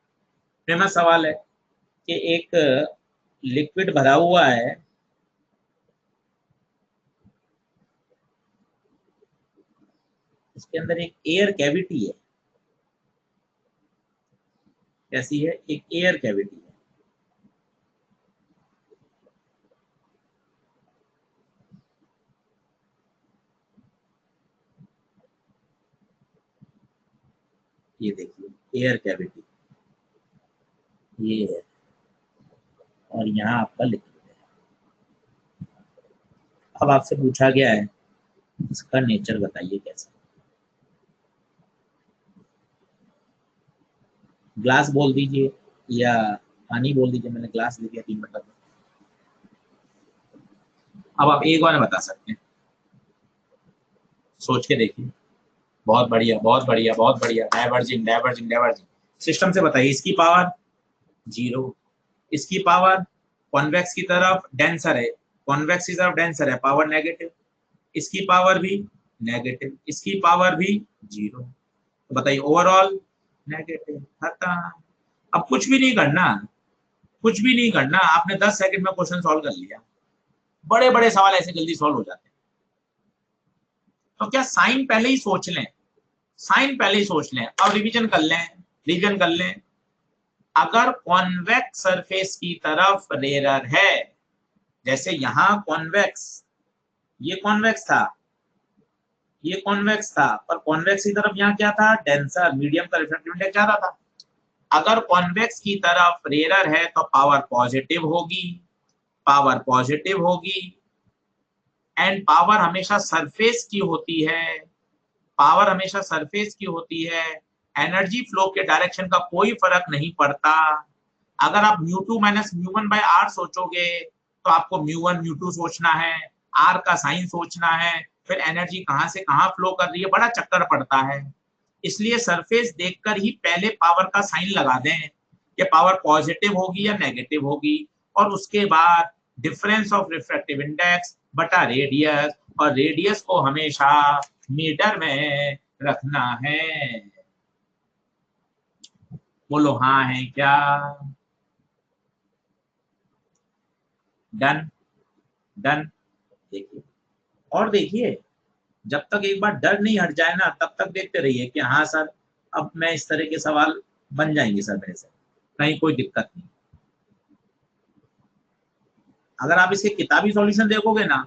फेमस सवाल है कि एक लिक्विड भरा हुआ है, इसके अंदर एक एयर कैविटी है, कैसी है, एक एयर कैविटी है। ये देखिए एयर कैविटी, ये है, और यहाँ आपका लिक्विड है। अब आपसे पूछा गया है इसका नेचर बताइए कैसा। ग्लास बोल दीजिए या पानी बोल दीजिए, मैंने ग्लास ले लिया 3 मिनट में। अब आप एक बार बता सकते हैं, सोच के देखिए। बहुत बढ़िया बहुत बढ़िया बहुत बढ़िया, डाइवर्जिंग डाइवर्जिंग डाइवर्जिंग। सिस्टम से बताइए, इसकी पावर 0, इसकी पावर कॉन्वेक्स की तरफ डेंसर है, कॉन्वेक्स की तरफ डेंसर है, पावर नेगेटिव, इसकी पावर भी नेगेटिव, इसकी पावर भी 0, तो बताइए ओवरऑल नेगेटिव। खत्म। अब कुछ भी नहीं करना, कुछ भी नहीं करना, आपने 10 सेकंड में क्वेश्चन सॉल्व कर लिया। बड़े बड़े सवाल ऐसे जल्दी सॉल्व हो जाते हैं। तो क्या साइन पहले ही सोच लें, साइन पहले ही सोच लें। अब रिवीजन कर लें, रिवीजन कर लें। अगर कॉन्वेक्स सरफेस की तरफ रेयर है, जैसे यहां कॉन्वेक्स, ये कॉन्वेक्स था, ये कॉन्वेक्स था, पर कॉन्वेक्स की तरफ यहाँ क्या था, डेंसर, मीडियम का रिफ्रैक्टिव इंडेक्स ज्यादा था। अगर कॉन्वेक्स की तरफ रेयर है तो पावर पॉजिटिव होगी, पावर पॉजिटिव होगी। एंड पावर हमेशा सरफेस की होती है, पावर हमेशा सरफेस की होती है। एनर्जी फ्लो के डायरेक्शन का कोई फर्क नहीं पड़ता। अगर आप μ2 माइनस μ1/r सोचोगे तो आपको μ1 μ2 सोचना है, r का साइन सोचना है, फिर एनर्जी कहां से कहां फ्लो कर रही है, बड़ा चक्कर पड़ता है। इसलिए सरफेस देखकर ही पहले पावर का साइन लगा दें कि पावर पॉजिटिव होगी या नेगेटिव होगी, और उसके बाद डिफरेंस ऑफ रिफ्रैक्टिव इंडेक्स बटा रेडियस, और रेडियस को हमेशा मीटर में रखना है। बोलो हाँ है क्या, डन, डन। देखिए और देखिए, जब तक एक बार डर नहीं हट जाए ना, तब तक देखते रहिए कि हाँ सर अब मैं इस तरह के सवाल बन जाएंगे सर मेरे से, कहीं कोई दिक्कत नहीं। अगर आप इसके किताबी सॉल्यूशन देखोगे ना,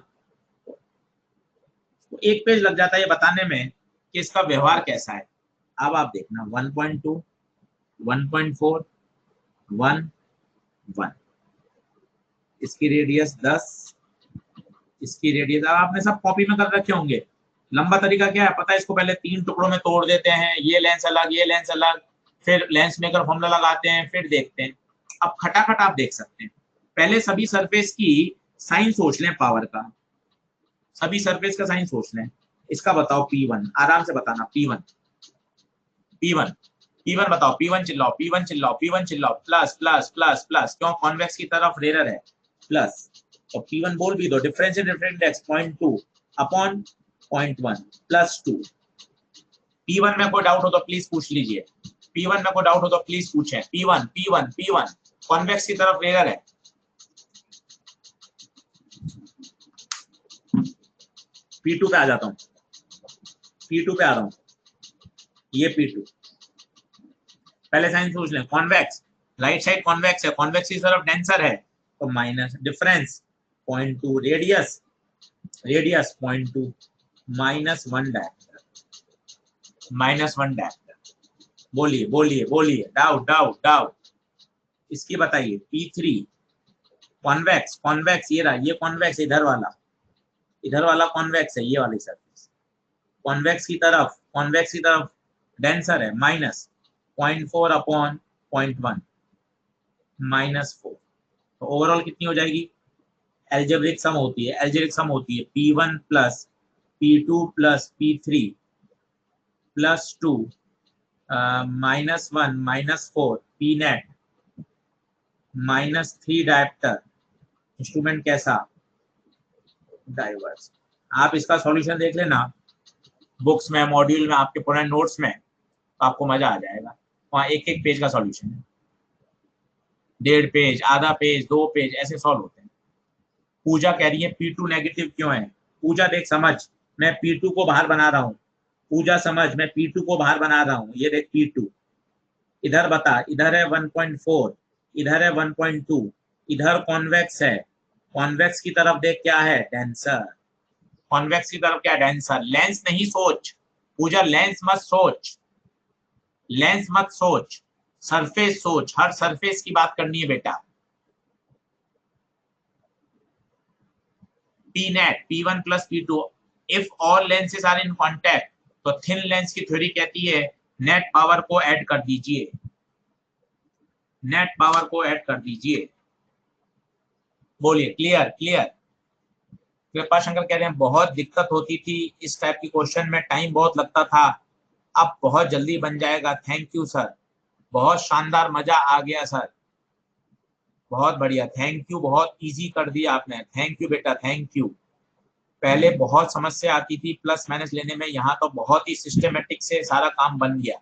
तो 1 पेज लग जाता है ये बताने में कि इसका व्यवहार कैसा है। अब आप देखना 1.2, 1.4 1 1, इसकी रेडियस 10, इसकी रेडियस, अब आपने सब कॉपी में कर रखे होंगे। लंबा तरीका क्या है पता है, इसको पहले 3 टुकड़ों में तोड़ देते हैं, ये लेंस अलग ये लेंस अलग, फिर लेंस मेकर फॉर्मूला लगाते हैं, फिर देखते हैं। अब खटाखट आप देख सकते हैं, पहले सभी सरफेस की साइन सोच लें पावर का, सभी सरफेस का साइन सोच लें। इसका बताओ P1, आराम से बताना P1 P1 P1 बताओ, P1 चिल्लाओ, P1 चिल्लाओ, P1 चिल्लाओ, प्लस प्लस प्लस प्लस, क्यों कॉन्वेक्स की तरफ रेयर है प्लस, तो P1 बोल भी दो, difference in different index 0.2 upon 0.1 plus 2। P1 में कोई डाउट हो तो प्लीज पूछ लीजिए, P1 में कोई डाउट हो तो प्लीज पूछें। P1 P1 P1 कॉन्वेक्स की तरफ रेयर है, P2 पे आ जाता हूँ, P2 पे आ रहा हूँ, ये P2, पहले साइन सोच लें, कॉन्वेक्स राइट साइड कॉन्वेक्स है, कॉन्वेक्स की तरफ डेंसर है, तो minus difference 0.2, radius radius 0.2 -1 diameter, -1 diameter. बोलिए बोलिए बोलिए, डाउट डाउट डाउट, इसकी बताइए। P3 कॉन्वेक्स, कॉन्वेक्स ये रहा, ये कॉन्वेक्स इधर वाला कॉन्वेक्स है, ये वाली सरफेस कॉन्वेक्स की तरफ डेंसर है, -0.4 अपॉन 0.1 -4, तो ओवरऑल कितनी हो जाएगी, एल्जेब्रिक सम होती है P1 plus P2 plus P3 plus 2 -1 -4 P net -3 dioptre, instrument कैसा, डाइवर्स। आप इसका सॉल्यूशन देख लेना बुक्स में, मॉड्यूल में, आपके पुराने नोट्स में, तो आपको मजा आ जाएगा। वहाँ एक एक पेज का सॉल्यूशन है, 1.5 पेज, आधा पेज, 2 पेज, ऐसे सॉल्व होते हैं। पूजा कह रही है P2 नेगेटिव क्यों है, पूजा देख समझ, मैं P2 को बाहर बना रहा हूँ, पूजा समझ, मैं P2 को बाहर बना रहा हूँ, ये देख P2, इधर बता, इधर है 1.4, इधर है 1.2, इधर कॉन्वेक्स है, कॉन्वेक्स की तरफ देख क्या है, डेंसर, कॉन्वेक्स की तरफ क्या, डेंसर। लेंस नहीं सोच पूजा, लेंस मत सोच, लेंस मत सोच, सरफेस सोच, हर सरफेस की बात करनी है बेटा। P net P1 plus P2 if all lenses are in contact, तो थिन लेंस की थ्योरी कहती है नेट पावर को ऐड कर दीजिए, नेट पावर को ऐड कर दीजिए। बोलिए क्लियर क्लियर। कृपा शंकर कह रहे हैं बहुत दिक्कत होती थी इस टाइप की क्वेश्चन में, टाइम बहुत लगता था, अब बहुत जल्दी बन जाएगा। थैंक यू सर, बहुत शानदार, मजा आ गया सर, बहुत बढ़िया, थैंक यू, बहुत इजी कर दिया आपने, थैंक यू बेटा, थैंक यू। पहले बहुत समस्या आती थी प्लस माइनस लेने में, यहाँ तो बहुत ही सिस्टमेटिक से सारा काम बन गया।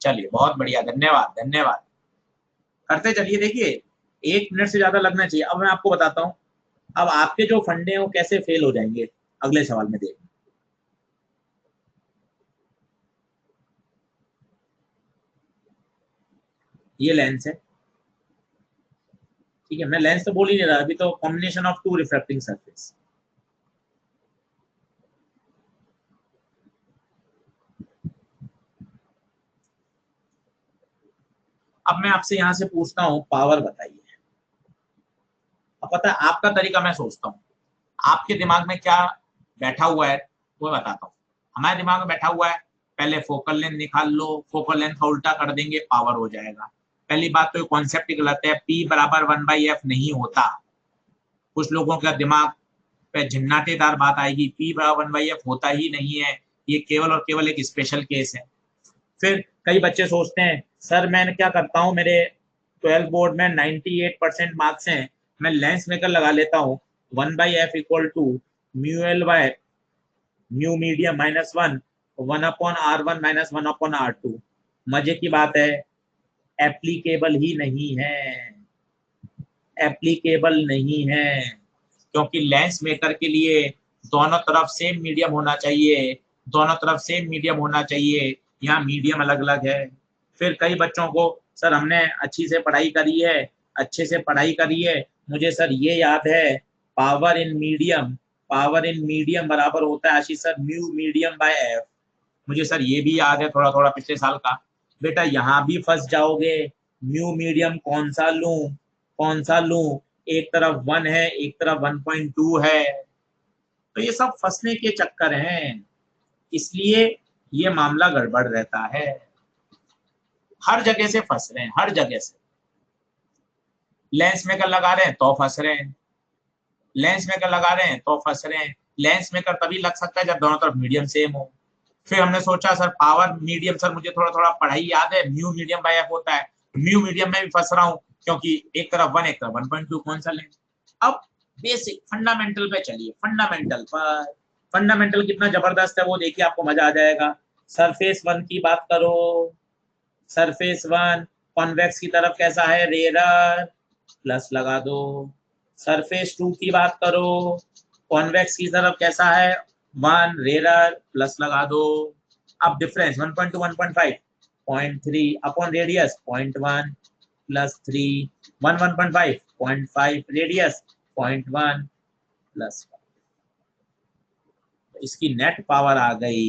चलिए बहुत बढ़िया, धन्यवाद धन्यवाद, करते चलिए। देखिए 1 मिनट से ज्यादा लगना चाहिए। अब मैं आपको बताता हूँ, अब आपके जो फंडे हैं वो कैसे फेल हो जाएंगे अगले सवाल में, देखिए। ये लेंस है, ठीक है, मैं लेंस तो बोल ही नहीं रहा अभी, तो कॉम्बिनेशन ऑफ 2 रिफ्रैक्टिंग सरफेस। अब मैं आपसे यहां से पूछता हूं पावर बताइए। अब पता है आपका तरीका मैं सोचता हूँ, आपके दिमाग में क्या बैठा हुआ है वो बताता हूँ। हमारे दिमाग में बैठा हुआ है, पहले फोकल लेंथ निकाल लो, फोकल लेंथ का उल्टा कर देंगे, पावर हो जाएगा। पहली बात तो कॉन्सेप्ट ही गलत है, P बराबर 1/f नहीं होता। कुछ लोगों का दिमाग पे झन्नाटेदार बात आएगी, P बराबर 1/f होता ही नहीं है, ये केवल और केवल एक स्पेशल केस है। फिर कई बच्चे सोचते हैं सर मैं क्या करता हूँ, मेरे 12 बोर्ड में 98% मार्क्स हैं, मैं लेंस मेकर लगा लेता हूँ, 1/f equal to μl by mu medium -1 1/r1 -1/r2। मजे की बात है, एप्लीकेबल ही नहीं है, एप्लीकेबल नहीं है, क्योंकि लेंस मेकर के लिए दोनों तरफ सेम मीडियम होना चाहिए, दोनों तरफ सेम मीडियम होना चाहिए, यहाँ मीडियम अलग अलग है। फिर कई बच्चों को सर हमने अच्छी से पढ़ाई करी है, अच्छे से पढ़ाई करी है, मुझे सर ये याद है पावर इन मीडियम बराबर होता है Ashish sir mu medium by F, मुझे सर ये भी याद है थोड़ा थोड़ा पिछले साल का, बेटा यहाँ भी फंस जाओगे। म्यू मीडियम कौन सा लूं, एक तरफ 1 है एक तरफ 1.2 है, तो ये सब फंसने के चक्कर हैं, इसलिए ये मामला गड़बड़ रहता है। हर जगह से फंस रहे हैं, हर जगह से। लेंस मेकर लगा रहे हैं तो फंस रहे हैं, लेंस मेकर लगा रहे हैं तो फंस रहे हैं। लेंस मेकर तभी लग सकता है जब दोनों तरफ मीडियम सेम हो। फिर हमने सोचा सर पावर मीडियम, सर मुझे थोड़ा थोड़ा पढ़ाई याद है, म्यू मीडियम बाय एफ होता है, म्यू मीडियम में भी फंस रहा हूँ क्योंकि एक तरफ 1 एक तरफ 1.2, कौन सा लें। अब बेसिक फंडामेंटल पे चलिए, फंडामेंटल पर। फंडामेंटल कितना जबरदस्त है वो देखिए, आपको मजा आ जाएगा। सरफेस 1 की बात करो, सरफेस 1 कॉन्वेक्स की तरफ कैसा है, रेयर, प्लस लगा दो। सरफेस 2 की बात करो, कॉन्वेक्स की तरफ कैसा है, 1 रेयर, प्लस लगा दो। अब difference 1.2 1.5, 0.3 upon radius 0.1 plus 3, 1 1.5 0.5 radius 0.1 plus 1। इसकी नेट पावर आ गई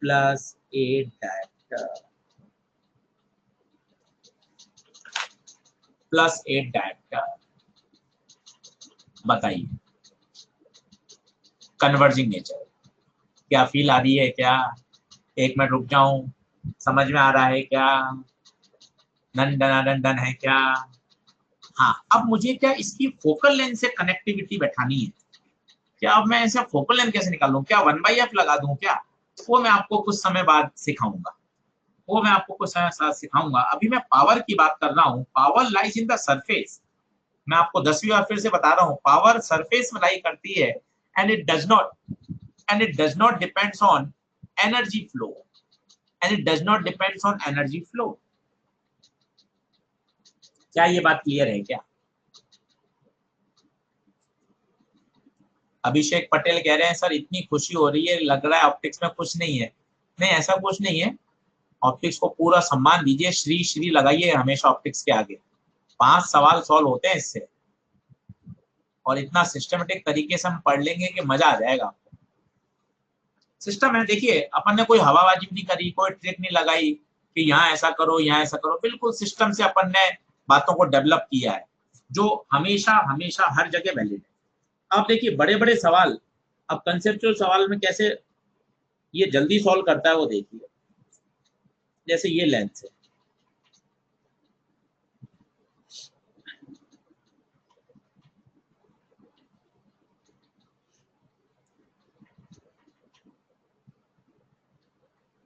+8 डायरेक्टर, +8 डायरेक्टर। बताइए कन्वर्जिंग नेचर क्या फील आ रही है क्या? एक मिनट रुक जाऊं, समझ में आ रहा है क्या? नंदन है क्या? हाँ, अब मुझे क्या इसकी फोकल लेंथ से कनेक्टिविटी बैठानी है। क्या अब मैं ऐसा फोकल लेंथ कैसे निकालूं? क्या 1/f लगा दूं क्या? वो मैं आपको कुछ समय बाद सिखाऊंगा, वो मैं आपको कुछ समय बाद सिखाऊंगा। अभी मैं पावर की बात कर रहा हूँ। Power lies in the surface. मैं आपको 10वीं बार फिर से बता रहा हूँ, पावर सरफेस में लाई करती है, and it does not depends on energy flow, and it does not depends on energy flow. क्या ये बात क्लियर है क्या? अभिषेक पटेल कह रहे हैं सर इतनी खुशी हो रही है, लग रहा है ऑप्टिक्स में कुछ नहीं है। नहीं, ऐसा कुछ नहीं है। ऑप्टिक्स को पूरा सम्मान दीजिए, श्री श्री लगाइए हमेशा ऑप्टिक्स के आगे। 5 सवाल सॉल्व होते हैं इससे, और इतना सिस्टमेटिक तरीके से हम पढ़ लेंगे कि मजा आ जाएगा आपको। सिस्टम है, देखिए अपन ने कोई हवाबाजी नहीं करी, कोई ट्रिक नहीं लगाई कि यहाँ ऐसा करो यहाँ ऐसा करो। बिल्कुल सिस्टम से अपन ने बातों को डेवलप किया है, जो हमेशा हमेशा हर जगह वैलिड है। आप देखिए बड़े बड़े सवाल, अब कंसेप्चुअल सवाल में कैसे ये जल्दी सॉल्व करता है वो देखिए। जैसे ये लेंथ है,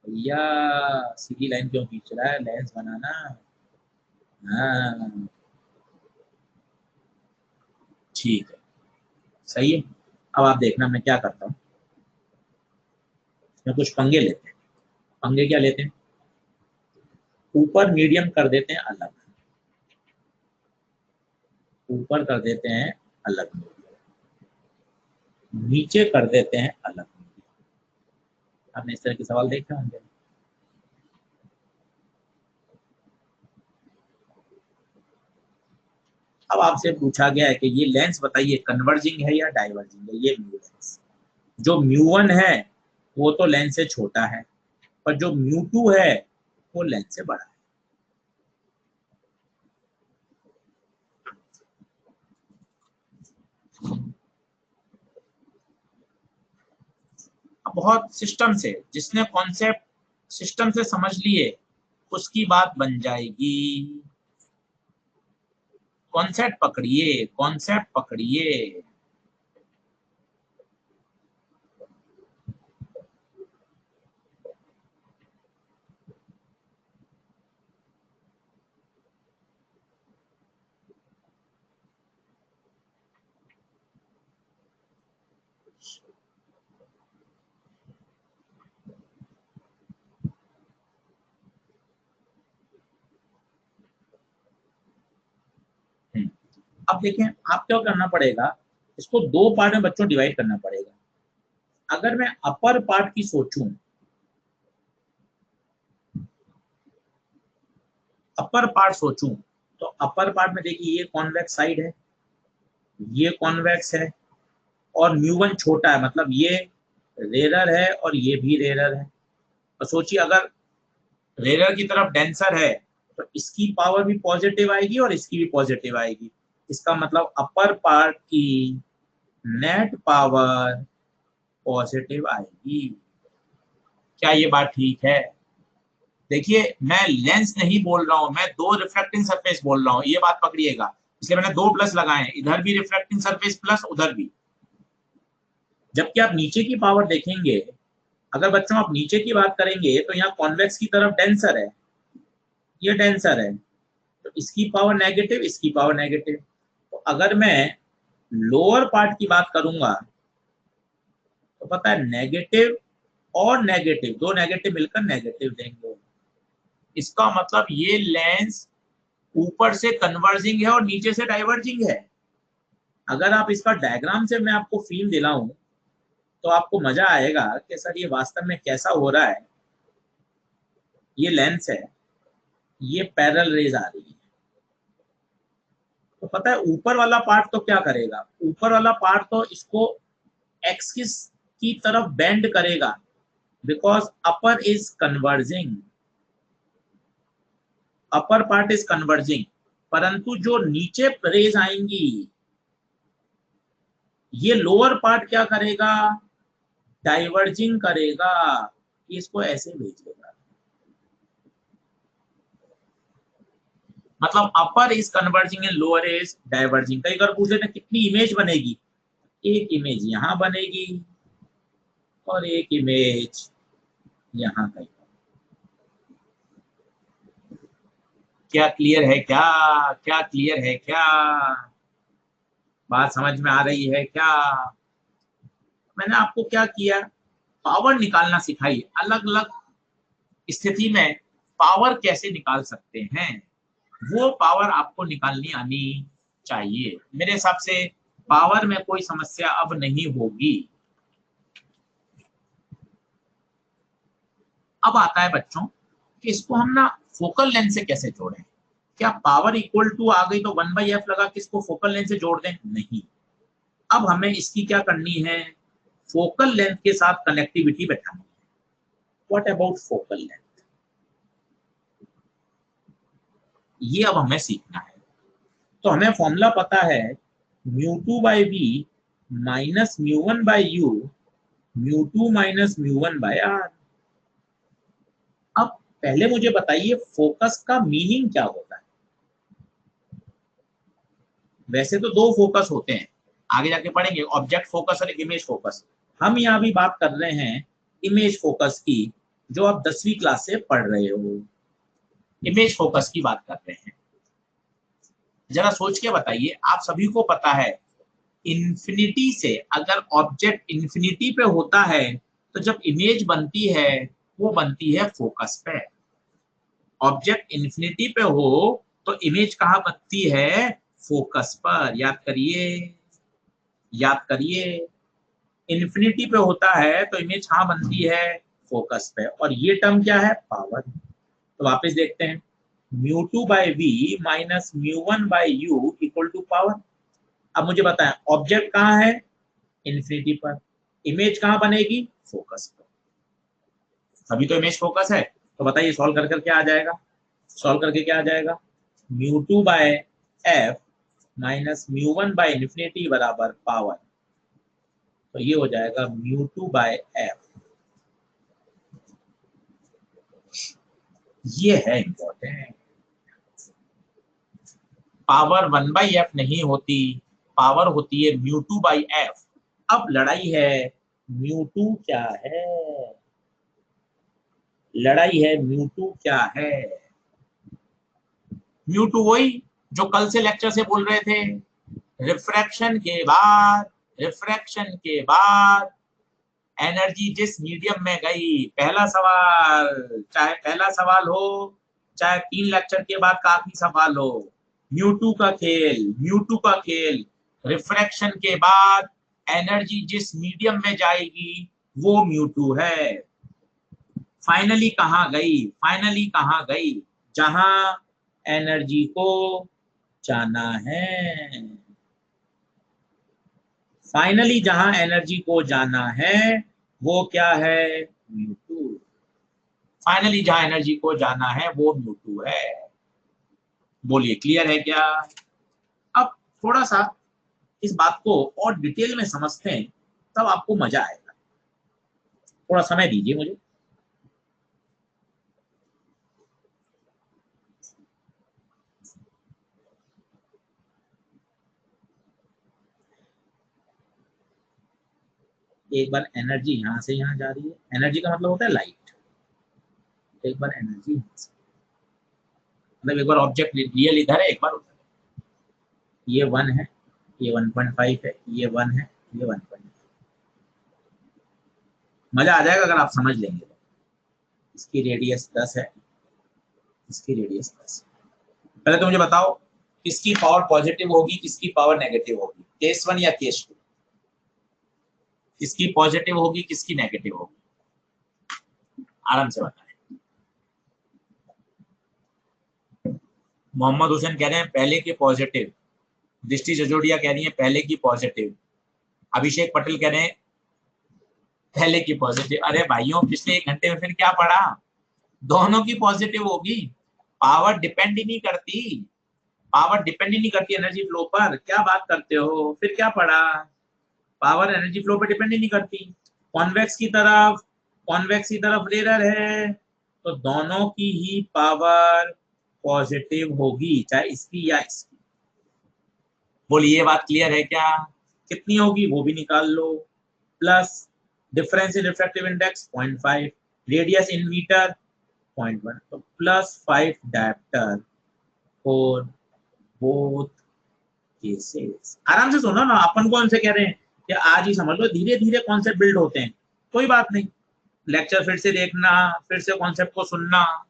भैया सीधी लाइन क्यों खींच रहा है, लेंस बनाना। हाँ ठीक है, सही है। अब आप देखना मैं क्या करता हूँ, मैं कुछ पंगे लेते हैं। पंगे क्या लेते हैं, ऊपर मीडियम कर देते हैं अलग, ऊपर कर देते हैं अलग, नीचे कर देते हैं अलग। आपने इस तरह के सवाल देखे होंगे। अब आपसे पूछा गया है कि ये लेंस बताइए कन्वर्जिंग है या डाइवर्जिंग है। ये म्यू लेंस, जो म्यू1 है वो तो लेंस से छोटा है, पर जो म्यू2 है वो लेंस से बड़ा है। बहुत सिस्टम से, जिसने कॉन्सेप्ट सिस्टम से समझ लिए उसकी बात बन जाएगी। कॉन्सेप्ट पकड़िए, कॉन्सेप्ट पकड़िए। अब देखें, आप क्या करना पड़ेगा, इसको 2 पार्ट में बच्चों डिवाइड करना पड़ेगा। अगर मैं अपर पार्ट की सोचूं, अपर पार्ट सोचूं, तो अपर पार्ट में देखिए ये कॉन्वेक्स साइड है, ये कॉन्वेक्स है, और म्यू1 छोटा है, मतलब ये रेरर है और ये भी रेरर है। और सोचिए अगर रेयर की तरफ डेंसर है तो इसकी पावर भी पॉजिटिव आएगी और इसकी भी पॉजिटिव आएगी। इसका मतलब अपर पार्ट की नेट पावर पॉजिटिव आएगी। क्या ये बात ठीक है? देखिए मैं लेंस नहीं बोल रहा हूं, मैं दो रिफ्लेक्टिंग सरफेस बोल रहा हूं, ये बात पकड़िएगा। इसलिए मैंने दो प्लस लगाए, इधर भी रिफ्लेक्टिंग सरफेस प्लस, उधर भी। जबकि आप नीचे की पावर देखेंगे, अगर बच्चों आप नीचे की बात करेंगे तो यहाँ कॉन्वेक्स की तरफ डेंसर है, ये डेंसर है, तो इसकी पावर नेगेटिव, इसकी पावर नेगेटिव। तो अगर मैं लोअर पार्ट की बात करूंगा तो पता है नेगेटिव और नेगेटिव, दो नेगेटिव मिलकर नेगेटिव देंगे। इसका मतलब ये लेंस ऊपर से कन्वर्जिंग है और नीचे से डाइवर्जिंग है। अगर आप इसका डायग्राम से मैं आपको फील दिलाऊं तो आपको मजा आएगा कि सर ये वास्तव में कैसा हो रहा है। ये लेंस है, ये पैरेलल रेज आ रही है, तो पता है ऊपर वाला पार्ट तो क्या करेगा, ऊपर वाला पार्ट तो इसको एक्सिस की तरफ बेंड करेगा, because upper is converging, upper part is converging. परंतु जो नीचे रेज आएंगी, ये लोअर पार्ट क्या करेगा, डाइवर्जिंग करेगा, इसको ऐसे भेजेगा। मतलब upper is converging and lower is diverging. कई बार पूछे थे कितनी इमेज बनेगी, एक इमेज यहां बनेगी और एक इमेज यहां कहीं। क्या क्लियर है? क्या क्या क्लियर है? क्या बात समझ में आ रही है? क्या मैंने आपको क्या किया, पावर निकालना सिखाई। अलग अलग स्थिति में पावर कैसे निकाल सकते हैं, वो पावर आपको निकालनी आनी चाहिए। मेरे हिसाब से पावर में कोई समस्या अब नहीं होगी। अब आता है बच्चों कि इसको हम ना फोकल लेंथ से कैसे जोड़ें। क्या पावर इक्वल टू आ गई तो 1/f लगा कि इसको फोकल लेंथ से जोड़ दें? नहीं। अब हमें इसकी क्या करनी है, फोकल लेंथ के साथ कनेक्टिविटी बैठानी है। व्हाट अबाउट फोकल लेंथ, ये अब हमें सीखना है। तो हमें फॉर्मूला पता है μ2/v minus μ1/u, μ2 minus μ1/r। अब पहले मुझे बताइए फोकस का मीनिंग क्या होता है। वैसे तो दो फोकस होते हैं, आगे जाके पढ़ेंगे, ऑब्जेक्ट फोकस और इमेज फोकस। हम यहाँ भी बात कर रहे हैं इमेज फोकस की, जो आप 10वीं क्लास से पढ़ रहे हो, इमेज फोकस की बात कर रहे हैं। जरा सोच के बताइए, आप सभी को पता है इन्फिनिटी से अगर ऑब्जेक्ट इन्फिनिटी पे होता है तो जब इमेज बनती है वो बनती है फोकस पे। ऑब्जेक्ट इन्फिनिटी पे हो तो इमेज कहाँ बनती है, फोकस पर। याद करिए, याद करिए, इन्फिनिटी पे होता है तो इमेज कहाँ बनती है, फोकस पे। और ये टर्म क्या है, पावर। तो वापस देखते हैं, μ2/v minus μ1/u equal to power. अब मुझे बताएं ऑब्जेक्ट कहाँ है, इन्फिनिटी पर, इमेज कहाँ बनेगी, फोकस पर। अभी तो इमेज फोकस है, तो बताइए सॉल्व कर कर क्या आ जाएगा, सॉल्व करके क्या आ जाएगा, μ2/f माइनस μ1/इन्फिनिटी बराबर पावर। तो ये हो जाएगा μ2/f। ये है इंपॉर्टेंट। पावर 1/f नहीं होती, पावर होती है μ2/f। अब लड़ाई है μ2 क्या है, लड़ाई है μ2 क्या है। μ2 वही जो कल से लेक्चर से बोल रहे थे, रिफ्रैक्शन के बाद, रिफ्रैक्शन के बाद एनर्जी जिस मीडियम में गई। पहला सवाल, चाहे पहला सवाल हो चाहे 3 लेक्चर के बाद का आखिरी सवाल हो, μ2 का खेल, μ2 का खेल। रिफ्रैक्शन के बाद एनर्जी जिस मीडियम में जाएगी वो μ2 है। फाइनली कहां गई, फाइनली कहां गई, जहां एनर्जी को जाना है। फाइनली जहां एनर्जी को जाना है वो क्या है, μ2। फाइनली जहां एनर्जी को जाना है वो म्यू2 है। बोलिए क्लियर है क्या? अब थोड़ा सा इस बात को और डिटेल में समझते हैं, तब आपको मजा आएगा। थोड़ा समय दीजिए मुझे। एक बार एनर्जी यहां से यहां जा रही है, एनर्जी का मतलब होता है लाइट। एक बार एनर्जी मतलब एक बार ऑब्जेक्ट रियल इधर है, एक बार उधर है। ये 1 है, ये 1.5 है, ये 1 है, ये 1.5। मजा आ जाएगा अगर आप समझ लेंगे तो। इसकी रेडियस 10 है, इसकी रेडियस 10। पहले तो मुझे बताओ किसकी पावर पॉजिटिव होगी, किसकी पावर नेगेटिव होगी, केस 1 या केस 2? किसकी पॉजिटिव होगी, किसकी नेगेटिव होगी? आराम से बताएं। मोहम्मद हुसैन कह रहे हैं पहले की पॉजिटिव, दृष्टि जजोड़िया कह रही है पहले की पॉजिटिव, अभिषेक पटेल कह रहे हैं पहले की पॉजिटिव। अरे भाइयों पिछले 1 घंटे में फिर क्या पढ़ा? दोनों की पॉजिटिव होगी। पावर डिपेंड ही नहीं करती, पावर डिपेंड ही नहीं करती एनर्जी फ्लो पर। क्या बात करते हो? फिर क्या पढ़ा? पावर एनर्जी फ्लो पर डिपेंड ही नहीं करती। कॉन्वेक्स की तरफ, कॉन्वेक्स की तरफ रेयर है, तो दोनों की ही पावर पॉजिटिव होगी, चाहे इसकी या इसकी। बोलिए ये बात क्लियर है क्या? कितनी होगी वो भी निकाल लो। Plus difference in refractive index 0.5, radius in metre 0.1, तो +5 डायप्टर फॉर बोथ केसेस। आराम से सुनो ना, अपन कौन से कह रहे हैं कि आज ही समझ लो, धीरे धीरे कॉन्सेप्ट बिल्ड होते हैं, कोई बात नहीं। लेक्चर फिर से देखना, फिर से कॉन्सेप्ट को सुनना,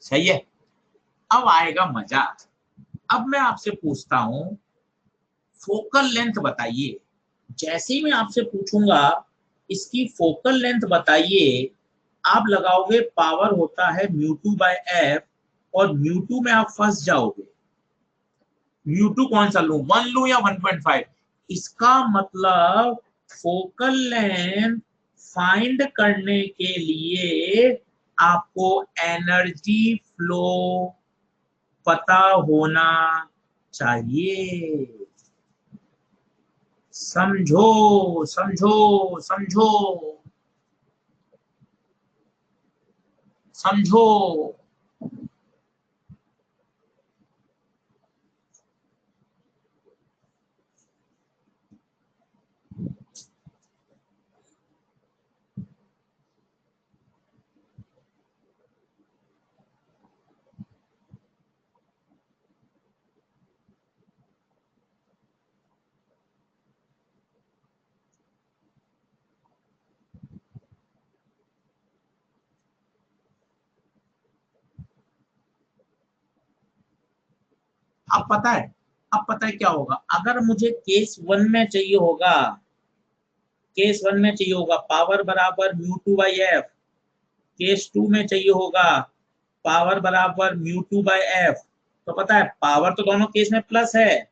सही है। अब आएगा मजा। अब मैं आपसे पूछता हूं फोकल लेंथ बताइए। जैसे ही मैं आपसे पूछूंगा इसकी फोकल लेंथ बताइए, आप लगाओगे पावर होता है μ2/f, और μ2 में आप फंस जाओगे। μ2 कौन सा लूं, 1 लूं या 1.5? इसका मतलब फोकल लेंथ फाइंड करने के लिए आपको एनर्जी फ्लो पता होना चाहिए। समझो समझो समझो समझो। अब पता है क्या होगा? अगर मुझे केस 1 में चाहिए होगा, केस 1 में चाहिए होगा पावर बराबर μ2/f, केस 2 में चाहिए होगा पावर बराबर μ2/f, तो पता है पावर तो दोनों केस में प्लस है,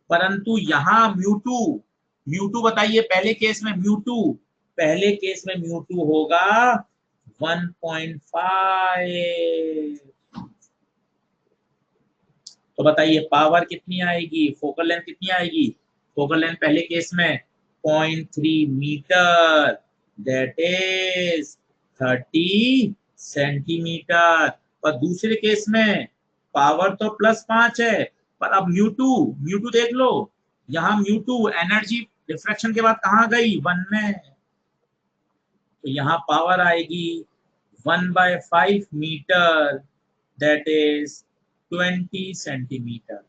परंतु यहाँ म्यू टू बताइए पहले केस में म्यू2, पहले केस में म्यू2 होगा 1.5। तो बताइए पावर कितनी आएगी, फोकल लेंथ कितनी आएगी? फोकल लेंथ पहले केस में 0.3 मीटर, दैट इज 30 सेंटीमीटर। और दूसरे केस में पावर तो +5 है, पर अब म्यू टू देख लो, यहाँ म्यू2 एनर्जी रिफ्रैक्शन के बाद कहाँ गई, 1 में, तो यहाँ पावर आएगी 1/5 मीटर, दैट इज 20 सेंटीमीटर।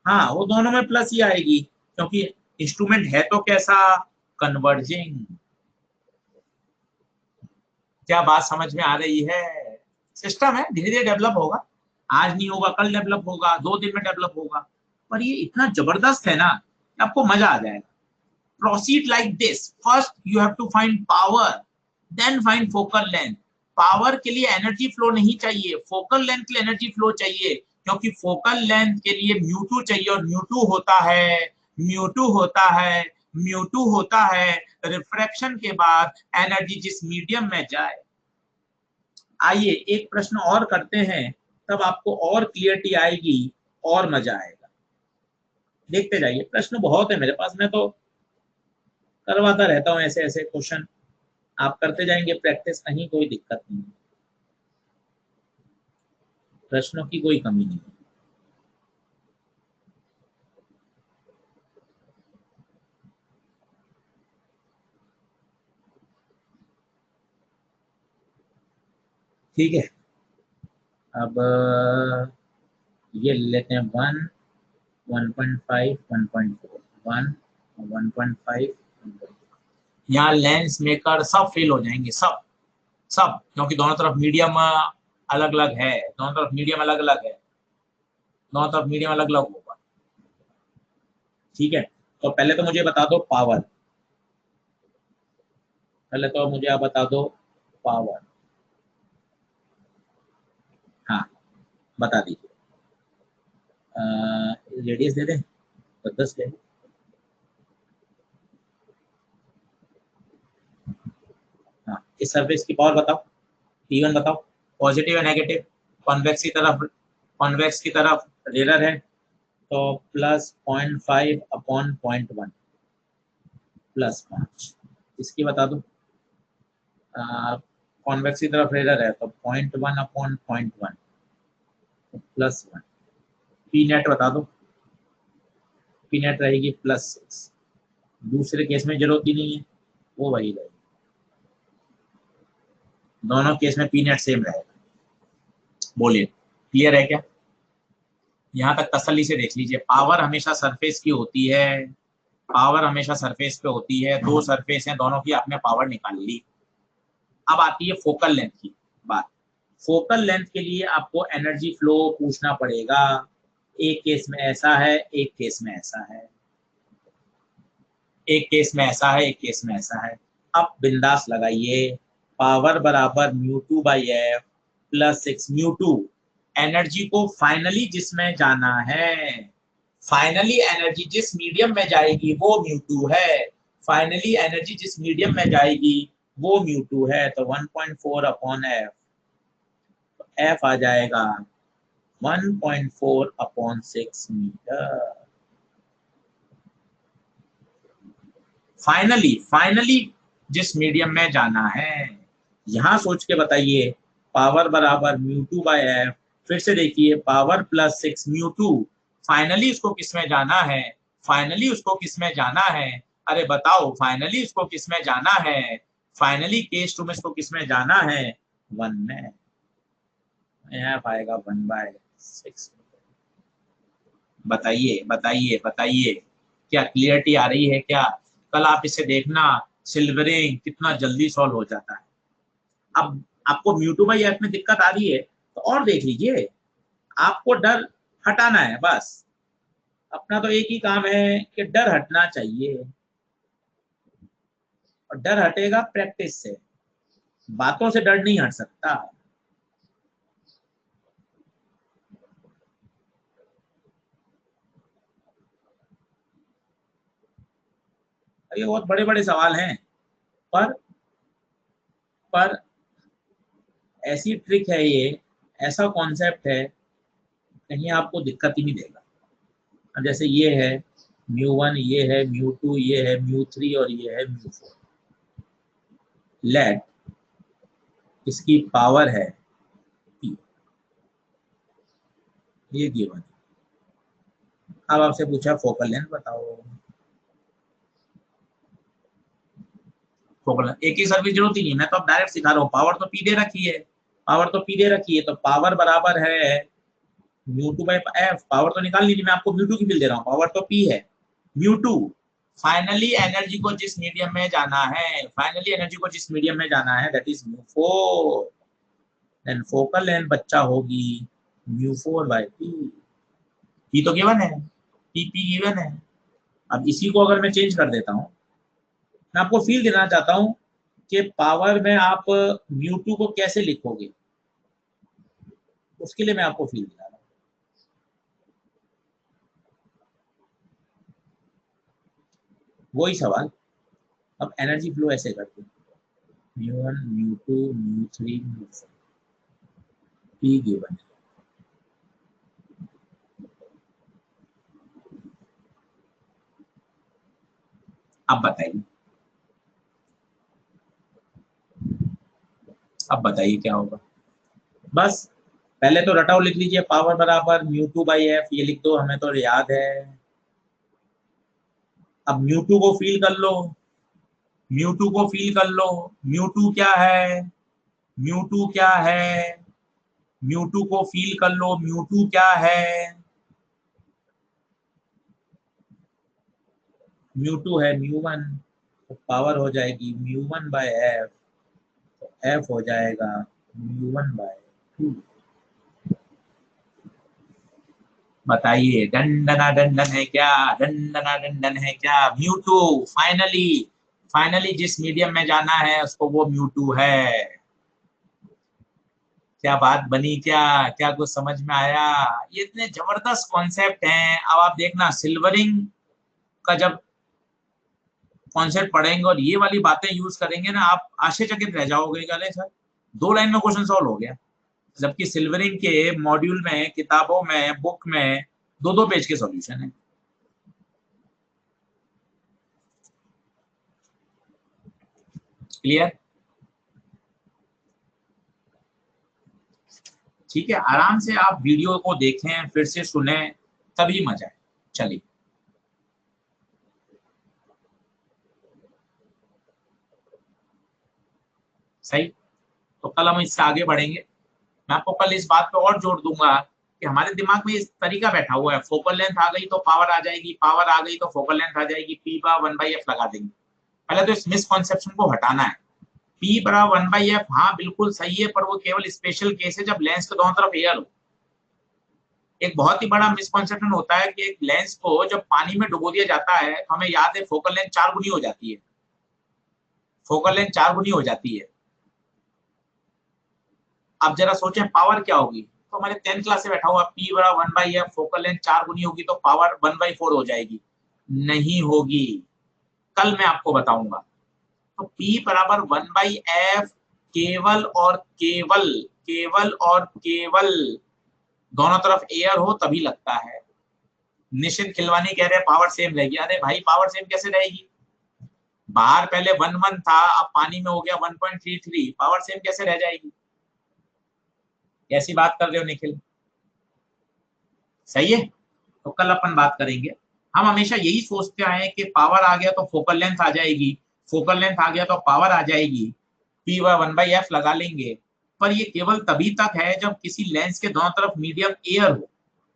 हाँ वो दोनों में प्लस ही आएगी, क्योंकि इंस्ट्रूमेंट है तो कैसा, कन्वर्जिंग। क्या बात समझ में आ रही है? सिस्टम है, धीरे धीरे डेवलप होगा, आज नहीं होगा कल डेवलप होगा, 2 दिन में डेवलप होगा, पर ये इतना जबरदस्त है ना कि आपको मजा आ जाएगा। Proceed like this, first you have to find power, then find focal length. Power के लिए एनर्जी फ्लो नहीं चाहिए, फोकल लेंथ के लिए एनर्जी फ्लो चाहिए, क्योंकि फोकल लेंथ के लिए म्यू2 चाहिए, और म्यू2 होता है म्यू टू होता है रिफ्रैक्शन के बाद एनर्जी जिस मीडियम में जाए। आइए एक प्रश्न और करते हैं, तब आपको और क्लियरिटी आएगी और मजा आएगा। देखते जाइए, प्रश्न बहुत है मेरे पास, मैं तो करवाता रहता हूं ऐसे ऐसे क्वेश्चन, आप करते जाएंगे प्रैक्टिस, कहीं कोई दिक्कत नहीं, प्रश्नों की कोई कमी नहीं। ठीक है, अब ये लेते हैं 1, 1.5, 1.4, 1, 1.5, यहाँ लेंस मेकर सब फेल हो जाएंगे, सब सब, क्योंकि दोनों तरफ मीडियम अलग अलग है, दोनों तरफ मीडियम अलग अलग है, दोनों तरफ मीडियम अलग अलग होगा। ठीक है, तो पहले तो मुझे बता दो पावर, पहले तो मुझे आप बता दो पावर। हाँ बता दीजिए, रेडियस दे दें तो 10 ले, हाँ इस सरफेस की पावर बताओ, P1 बताओ, पॉजिटिव या नेगेटिव, कॉन्वेक्स की तरफ रेलर है तो +0.5 अपॉन 0.1, +5। इसकी बता दो, कॉन्वेक्स की तरफ रेलर है तो 0.1 अपॉन 0.1 तो +1। पी नेट बता दो, पी नेट रहेगी +6, दूसरे केस में जरूरत ही नहीं है, वो वही रहेगी, दोनों केस में पी नेट सेम रहेगा। बोलिए क्लियर है क्या? यहाँ तक तसल्ली से देख लीजिए, पावर हमेशा सरफेस की होती है, पावर हमेशा सरफेस पे होती है, दो सरफेस हैं, दोनों की आपने पावर निकाल ली। अब आती है फोकल लेंथ की बात। फोकल लेंथ के लिए आपको एनर्जी फ्लो पूछना पड़ेगा, एक केस में ऐसा है, एक केस में ऐसा है, एक केस में ऐसा है, एक केस में ऐसा है। अब बिंदास लगाइए, पावर बराबर μ2/f +6 μ2, एनर्जी को फाइनली जिसमें जाना है, फाइनली एनर्जी जिस मीडियम में जाएगी वो μ2 है, फाइनली एनर्जी जिस मीडियम में जाएगी वो μ2 है, तो 1.4 अपॉन एफ, एफ आ जाएगा 1.4 अपॉन 6 मीटर। फाइनली, फाइनली जिस मीडियम में जाना है, यहां सोच के बताइए, पावर बराबर μ2/f, फिर से देखिए पावर +6 μ2, फाइनली उसको किस में जाना है, फाइनली उसको किस में जाना है, अरे बताओ फाइनली उसको किस में जाना है, फाइनली केस टू में इसको किस में जाना है, 1 में, एफ आएगा 1/6। बताइए बताइए बताइए, क्या क्लियरिटी आ रही है क्या? कल आप इसे देखना, सिल्वरिंग कितना जल्दी सॉल्व हो जाता है। अब आपको μ2/f में दिक्कत आ रही है तो और देख लीजिए, आपको डर हटाना है बस, अपना तो एक ही काम है कि डर हटना चाहिए, और डर हटेगा प्रैक्टिस से, बातों से डर नहीं हट सकता। ये बहुत बड़े बड़े सवाल हैं, पर पर ऐसी ट्रिक है ये, ऐसा कॉन्सेप्ट है, कहीं आपको दिक्कत ही नहीं देगा। अब जैसे ये है μ1, ये है μ2, ये है μ3 और ये है μ4, लेट इसकी पावर है P, ये गिवन। अब आपसे पूछा फोकल लेंथ बताओ, फोकल लेंथ एक ही सर्विस जरूरत ही नहीं, मैं तो अब डायरेक्ट सिखा रहा हूँ, पावर तो P दे रखी है, पावर तो P दे रखी है, तो पावर बराबर है μ2/f, पावर तो निकाल लीजिए, मैं आपको μ2 की बिल दे रहा हूँ, पावर तो P है μ2, फाइनली एनर्जी को जिस मीडियम में जाना है, फाइनली एनर्जी को जिस मीडियम में जाना है that is μ4, then focal length बच्चा होगी μ4/p, p तो गिवन है, p गिवन है। अब इसी को अगर मैं चेंज कर देता हूँ, मैं आपको फील देना चाहता हूँ कि पावर में आप μ2 को कैसे लिखोगे, उसके लिए मैं आपको फील दिला रहा हूँ। वही सवाल। अब एनर्जी फ्लो ऐसे करते हैं, μ1 μ2 μ3 μ4 P गिवन है। अब बताइए, अब बताइए क्या होगा। बस पहले तो रटाओ लिख लीजिए, पावर बराबर μ2/f, ये लिख दो, हमें तो याद है। अब μ2 को फील कर लो, μ2 को फील कर लो। μ2 क्या है, μ2 क्या है, μ2 को फील कर लो, μ2 क्या है, μ2 है μ1, तो पावर हो जाएगी μ1/f, तो f हो जाएगा μ1/2। बताइए, दंडना दंडन है क्या, दंडना दंडन है क्या। म्यू2 फाइनली, फाइनली जिस मीडियम में जाना है उसको वो म्यू2 है। क्या बात बनी, क्या क्या कुछ समझ में आया। ये इतने जबरदस्त कॉन्सेप्ट हैं। अब आप देखना सिल्वरिंग का जब कॉन्सेप्ट पढ़ेंगे और ये वाली बातें यूज करेंगे ना, आप आश्चर्यचकित रह जाओगे, अरे सर 2 लाइन में क्वेश्चन सॉल्व हो गया। जबकि सिल्वरिंग के मॉड्यूल में, किताबों में, बुक में 2-2 पेज के सॉल्यूशन है। क्लियर, ठीक है। आराम से आप वीडियो को देखें, फिर से सुने, तभी मजा है। चलिए, सही। तो कल हम इससे आगे बढ़ेंगे। मैं आपको कल इस बात पे और जोड़ दूंगा कि हमारे दिमाग में इस तरीका बैठा हुआ है, फोकल लेंथ आ गई तो पावर आ जाएगी, पावर आ गई तो फोकल लेंथ आ जाएगी, P/1/f लगा देंगे। पहले तो इस मिसकॉन्सेप्शन को हटाना है। P/1/f हाँ बिल्कुल सही है, पर वो केवल स्पेशल केस है जब लेंस के दोनों तरफ एयर हो। एक बहुत ही बड़ा मिसकॉन्सेप्शन होता है कि एक लेंस को जब पानी में डुबो दिया जाता है तो हमें याद है फोकल लेंथ 4 गुनी हो जाती है, फोकल लेंथ 4 गुनी हो जाती है। अब जरा सोचें पावर क्या होगी, तो हमारे 10th क्लास से बैठा हुआ P/1/f, फोकल लेंथ 4 गुनी होगी तो पावर 1/4 हो जाएगी। नहीं होगी, कल मैं आपको बताऊंगा। तो P/1/f केवल और केवल, केवल और केवल दोनों तरफ एयर हो तभी लगता है। निश्चित खिलवानी कह रहे हैं पावर सेम रहेगी। अरे भाई पावर सेम कैसे रहेगी, बाहर पहले 1 था, अब पानी में हो गया 1.33, पावर सेम कैसे रह जाएगी। ऐसी बात कर रहे हो निखिल, सही है। तो कल अपन बात करेंगे। हम हमेशा यही सोचते आए कि पावर आ गया तो फोकल लेंथ आ जाएगी, फोकल लेंथ आ गया तो पावर आ जाएगी, P/1/f लगा लेंगे। पर ये केवल तभी तक है जब किसी लेंस के दोनों तरफ मीडियम एयर हो,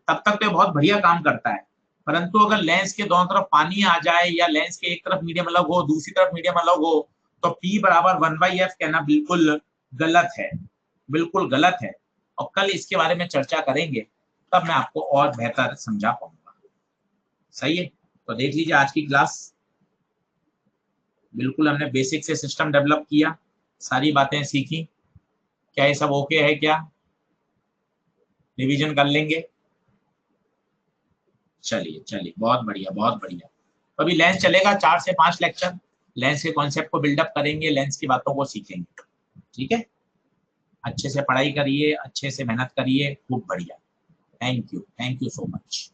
तब तक तो बहुत बढ़िया काम करता है। परंतु अगर लेंस के दोनों तरफ पानी आ जाए या लेंस के एक तरफ मीडियम अलग हो, दूसरी तरफ मीडियम अलग हो, तो P/1/f कहना बिल्कुल गलत है, बिल्कुल गलत है। और कल इसके बारे में चर्चा करेंगे, तब मैं आपको और बेहतर समझा पाऊंगा। सही है। तो देख लीजिए आज की क्लास, बिल्कुल हमने बेसिक से सिस्टम डेवलप किया, सारी बातें सीखी। क्या ये सब ओके है क्या, रिवीजन कर लेंगे। चलिए चलिए, बहुत बढ़िया बहुत बढ़िया। तो अभी लेंस चलेगा 4 से 5 लेक्चर, लेंस के कॉन्सेप्ट को बिल्डअप करेंगे, लेंस की बातों को सीखेंगे। ठीक है, अच्छे से पढ़ाई करिए, अच्छे से मेहनत करिए, खूब बढ़िया। Thank you so much.